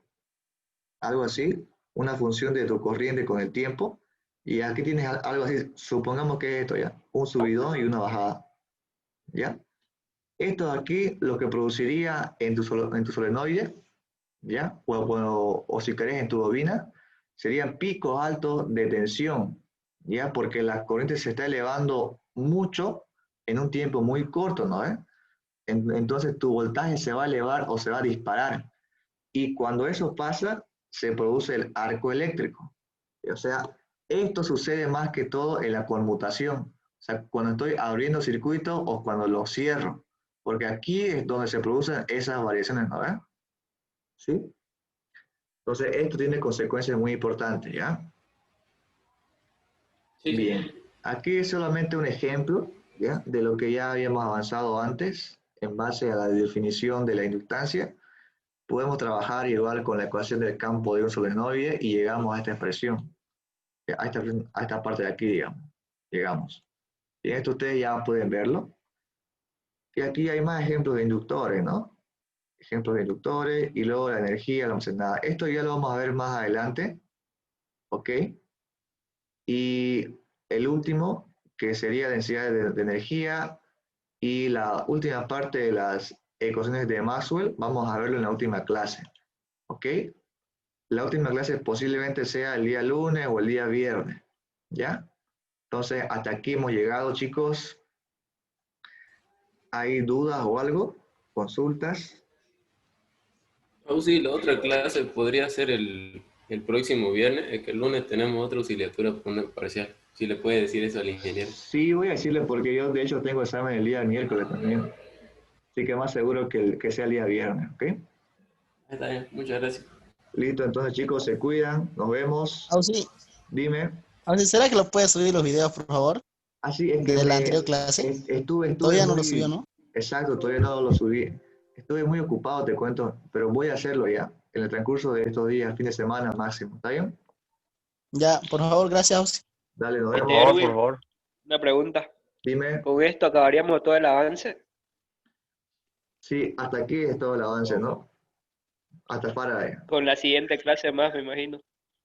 algo así, una función de tu corriente con el tiempo, y aquí tienes algo así, supongamos que es esto ya, un subidón y una bajada, ¿ya? Esto de aquí lo que produciría en tu solenoide, ¿ya? O si querés en tu bobina, serían picos altos de tensión, ¿ya? Porque la corriente se está elevando mucho en un tiempo muy corto, ¿no? Entonces tu voltaje se va a elevar o se va a disparar. Y cuando eso pasa, se produce el arco eléctrico. O sea, esto sucede más que todo en la conmutación. O sea, cuando estoy abriendo circuitos o cuando los cierro. Porque aquí es donde se producen esas variaciones, ¿no? ¿Sí? Entonces, esto tiene consecuencias muy importantes, ¿ya? Sí, Bien. Aquí es solamente un ejemplo, ¿ya? De lo que ya habíamos avanzado antes en base a la definición de la inductancia. Podemos trabajar igual con la ecuación del campo de un solenoide y llegamos a esta expresión, a esta parte de aquí, digamos. Llegamos. Y esto ustedes ya pueden verlo. Y aquí hay más ejemplos de inductores, ¿no? Ejemplos de inductores y luego la energía almacenada. Esto ya lo vamos a ver más adelante, ¿ok? Y el último, que sería densidad de energía, y la última parte de las ecuaciones de Maxwell, vamos a verlo en la última clase, ¿ok? La última clase posiblemente sea el día lunes o el día viernes, ¿ya? Entonces, hasta aquí hemos llegado, chicos. ¿Hay dudas o algo? ¿Consultas? Sí, la otra clase podría ser el próximo viernes, es que el lunes tenemos otra auxiliatura por una parcial. Si le puede decir eso al ingeniero. Sí, voy a decirle porque yo de hecho tengo examen el día miércoles también. Así que más seguro que sea el día viernes, ¿ok? Está bien, muchas gracias. Listo, entonces chicos, se cuidan, nos vemos. Auxi, Dime. Auxi, ¿será que lo puedes subir los videos, por favor? Así es que De la anterior clase. estuve Todavía no muy... lo subió, ¿no? Exacto, todavía no lo subí. Estuve muy ocupado, te cuento, pero voy a hacerlo ya, en el transcurso de estos días, fin de semana máximo, ¿está bien? Ya, por favor, gracias, Auxi. Dale, nos Por vemos. favor, Erwin, por favor. una pregunta. Dime, ¿Con esto acabaríamos todo el avance? sí, hasta aquí es todo el avance, ¿no? Hasta para ahí. Con la siguiente clase más, me imagino.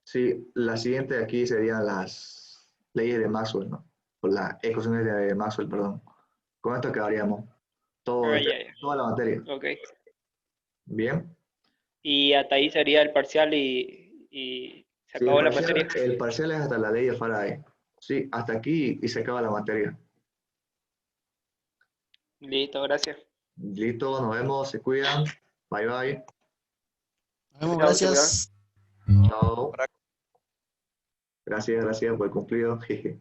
Sí, la siguiente aquí serían las leyes de Maxwell, ¿no? O las ecuaciones de Maxwell, perdón. Con esto acabaríamos todo, Ah, ya. toda la materia. Ok. Bien. Y hasta ahí sería el parcial y se acabó la materia. El parcial es hasta la ley de Faraday. Sí, hasta aquí y se acaba la materia. Listo, gracias. Listo, nos vemos, se cuidan. Bye bye. Nos vemos, Chao, gracias. Chao. Gracias por el cumplido. Jeje.